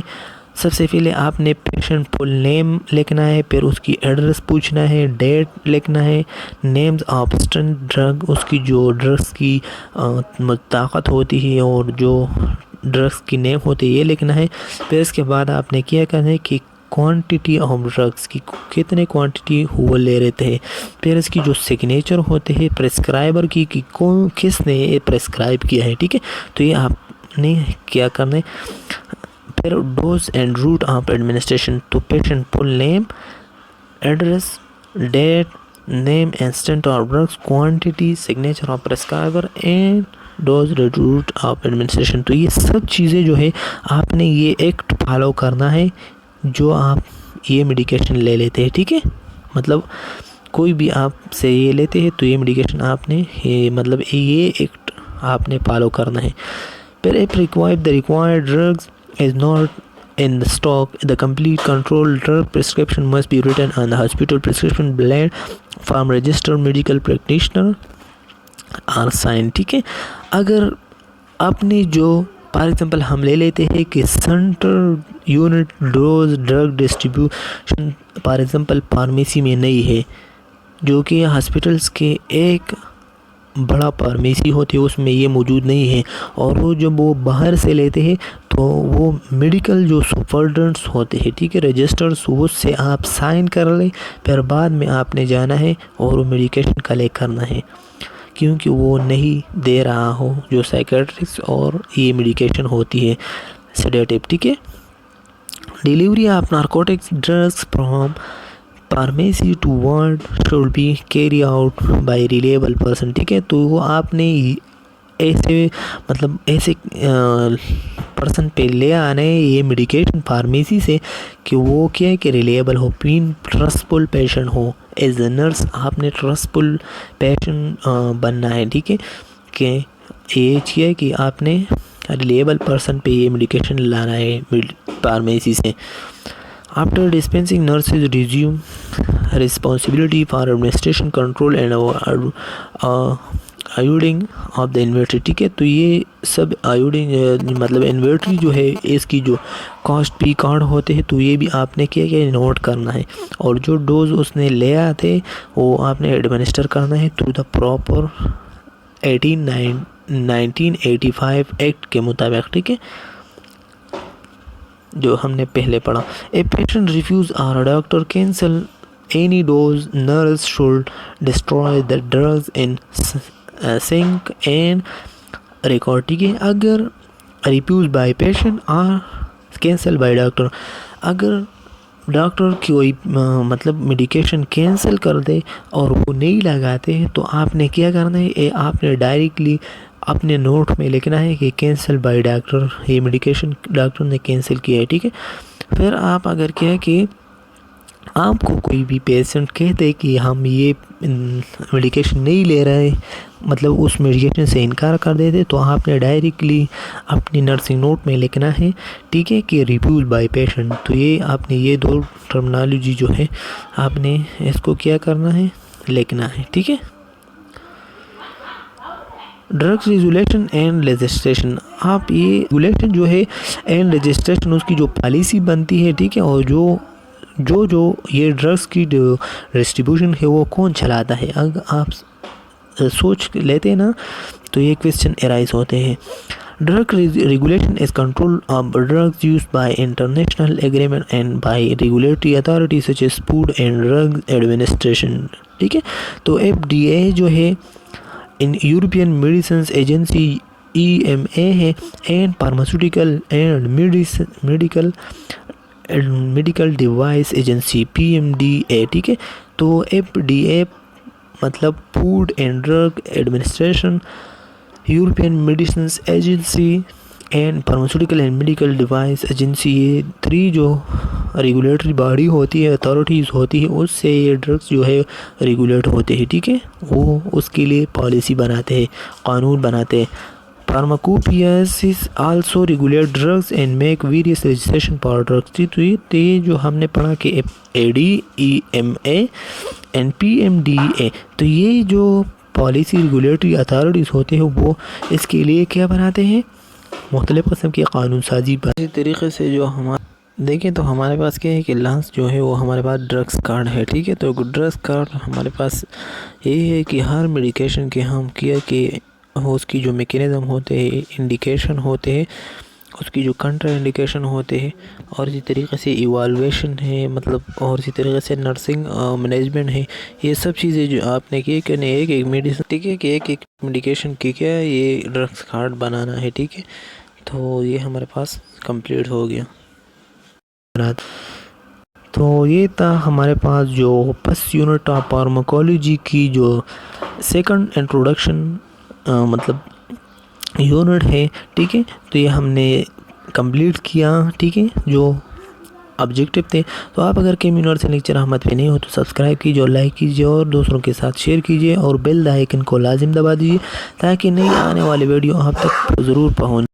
सबसे पहले आपने पेशेंट फुल नेम लिखना है, फिर उसकी एड्रेस पूछना है, डेट लिखना है, नेम्स ऑफ स्टैंड ड्रग, उसकी जो ड्रग्स की ताकत होती है और जो ड्रग्स की नेम होती है ये लिखना है। फिर इसके बाद आपने क्या करना है कि क्वांटिटी ऑफ ड्रग्स की कितने क्वांटिटी वो ले रहे थे, फिर इसकी जो सिग्नेचर होते हैं प्रेस्क्राइबर की कि कौन किसने ये प्रेस्क्राइब किया है, ठीक है। तो ये आपने क्या करना है। फिर dose and route of administration, तो patient full name, address, date, name, instant of drugs, quantity, signature of prescriber and dose route of administration. तो ये सब चीज़ें जो है आपने ये एक्ट फॉलो करना है जो आप ये मेडिकेशन ले लेते हैं, ठीक है। मतलब कोई भी आपसे ये लेते हैं तो ये मेडिकेशन आपने मतलब ये एक्ट आपने फॉलो करना है। फिर if required the required drugs is not in the stock, the complete control drug prescription must be written on the hospital prescription blend from registered medical practitioner or signed, ठीक है। अगर आपने जो for example हम ले लेते हैं कि central unit dose drug distribution for example pharmacy में नहीं है, जो कि हॉस्पिटल्स के एक बड़ा फार्मेसी होती है उसमें ये मौजूद नहीं है, और वो जब वो बाहर से लेते हैं तो वो मेडिकल जो सुपरडेंट्स होते हैं, ठीक है, रजिस्टर्स, उससे आप साइन कर लें। फिर बाद में आपने जाना है और वो मेडिकेशन कलेक्ट करना है, क्योंकि वो नहीं दे रहा हो जो साइकेट्रिक्स और ये मेडिकेशन होती है सेडेटिव, ठीक है। Delivery of narcotics drugs from pharmacy to ward should be carry out by reliable person, ठीक है। तो वो आपने ऐसे मतलब ऐसे पर्सन पे ले आना है ये मेडिकेशन फार्मेसी से कि वो क्या है कि रिलेबल हो, ट्रस्टफुल पेशेंट हो। एज ए नर्स आपने ट्रस्टफुल पेशेंट बनना है, ठीक है, कि ये चाहिए कि आपने रिलेबल पर्सन पे ये मेडिकेशन लाना है फार्मेसी से। After dispensing, nurses resume responsibility for administration, control and auditing of the inventory, ठीक है। तो ये सब आयोडिंग मतलब इन्वेंट्री जो है इसकी जो कॉस्ट पी कार्ड होते हैं तो ये भी आपने क्या नोट करना है, और जो डोज उसने ले आए थे वो आपने एडमिनिस्टर करना है थ्रू द प्रॉपर 1985 एक्ट के मुताबिक, ठीक है, जो हमने पहले पढ़ा। ए पेशेंट रिफ्यूज और doctor cancel any dose, nurse should destroy the drugs in sync and record, ठीक है। अगर रिफ्यूज बाय पेशेंट और कैंसल बाय डॉक्टर, अगर डॉक्टर कोई मतलब मेडिकेशन कैंसिल कर दे और वो नहीं लगाते हैं तो आपने क्या करना है, आपने डायरेक्टली अपने नोट में लिखना है कि कैंसिल बाय डॉक्टर, ये मेडिकेशन डॉक्टर ने कैंसिल किया है, ठीक है। फिर आप अगर क्या है कि आपको कोई भी पेशेंट कहते कि हम ये मेडिकेशन नहीं ले रहे, मतलब उस मेडिकेशन से इनकार कर देते, तो आपने डायरेक्टली अपनी नर्सिंग नोट में लिखना है, ठीक है, कि रिफ्यूज बाय पेशेंट। तो ये आपने ये दो टर्मिनोलॉजी जो है आपने इसको क्या करना है, लिखना है, ठीक है। ड्रग्स रेगुलेशन एंड लेजिस्लेशन, आप ये रेगुलेशन जो है एंड लेजिस्लेशन उसकी जो पॉलिसी बनती है, ठीक है, और जो ये ड्रग्स की जो डिस्ट्रीब्यूशन है वो कौन चलाता है, अगर आप सोच लेते हैं ना तो ये क्वेश्चन अराइज होते हैं। Drug regulation is control of drugs used by international agreement and by regulatory authority such as Food and Drug Administration, ठीक है। तो FDA जो है in European Medicine Agency EMA है, and Pharmaceutical and Medical Device Agency PMDA, ठीक है। तो FDA मतलब Food and Drug Administration, European Medicine Agency and Pharmaceutical and Medical Device Agency, ये 3 जो रेगुलेटरी बॉडी होती है, अथॉरिटीज़ होती है, उससे ये ड्रग्स जो है रेगुलेट होते हैं, ठीक है। वो उसके लिए पॉलिसी बनाते हैं, कानून बनाते हैं। Pharmacopoeias also regulate drugs and make various legislation for drugs, तो ये जो हमने पढ़ा कि ADEMA एंड PMDA, तो ये जो पॉलिसी रेगुलेटरी अथॉरिटीज़ होते हैं वो इसके लिए क्या बनाते हैं, मुख्तलिफ़ किस्म की कानून साजी। इसी तरीके से जो हमारे देखें तो हमारे पास क्या है कि लास्ट जो है वो हमारे पास ड्रग्स कार्ड है, ठीक है। तो ड्रग्स कार्ड हमारे पास ये है कि हर मेडिकेशन के हम किया कि उसकी जो मैकेनिज़्म होते हैं, इंडिकेशन होते हैं, उसकी जो कंट्रा इंडिकेशन होते हैं, और इसी तरीके से इवाल्वेशन है, मतलब और इसी तरीके से नर्सिंग मैनेजमेंट है। ये सब चीज़ें जो आपने की कि नहीं, एक एक मेडिसिन, ठीक है, कि एक एक मेडिकेशन की क्या ये ड्रग्स कार्ड बनाना है, ठीक है। तो ये हमारे पास कंप्लीट हो गया। तो ये था हमारे पास जो फर्स्ट यूनिट ऑफ फार्माकोलॉजी की जो सेकंड इंट्रोडक्शन मतलब यूनिट है, ठीक है। तो ये हमने कंप्लीट किया, ठीक है, जो ऑब्जेक्टिव थे। तो आप अगर केम यूनिवर्सल लेक्चर अहमद पे नहीं हो तो सब्सक्राइब कीजिए और लाइक कीजिए और दूसरों के साथ शेयर कीजिए और बेल आइकन को लाजिम दबा दीजिए ताकि नई आने वाली वीडियो आप तक ज़रूर पहुँच।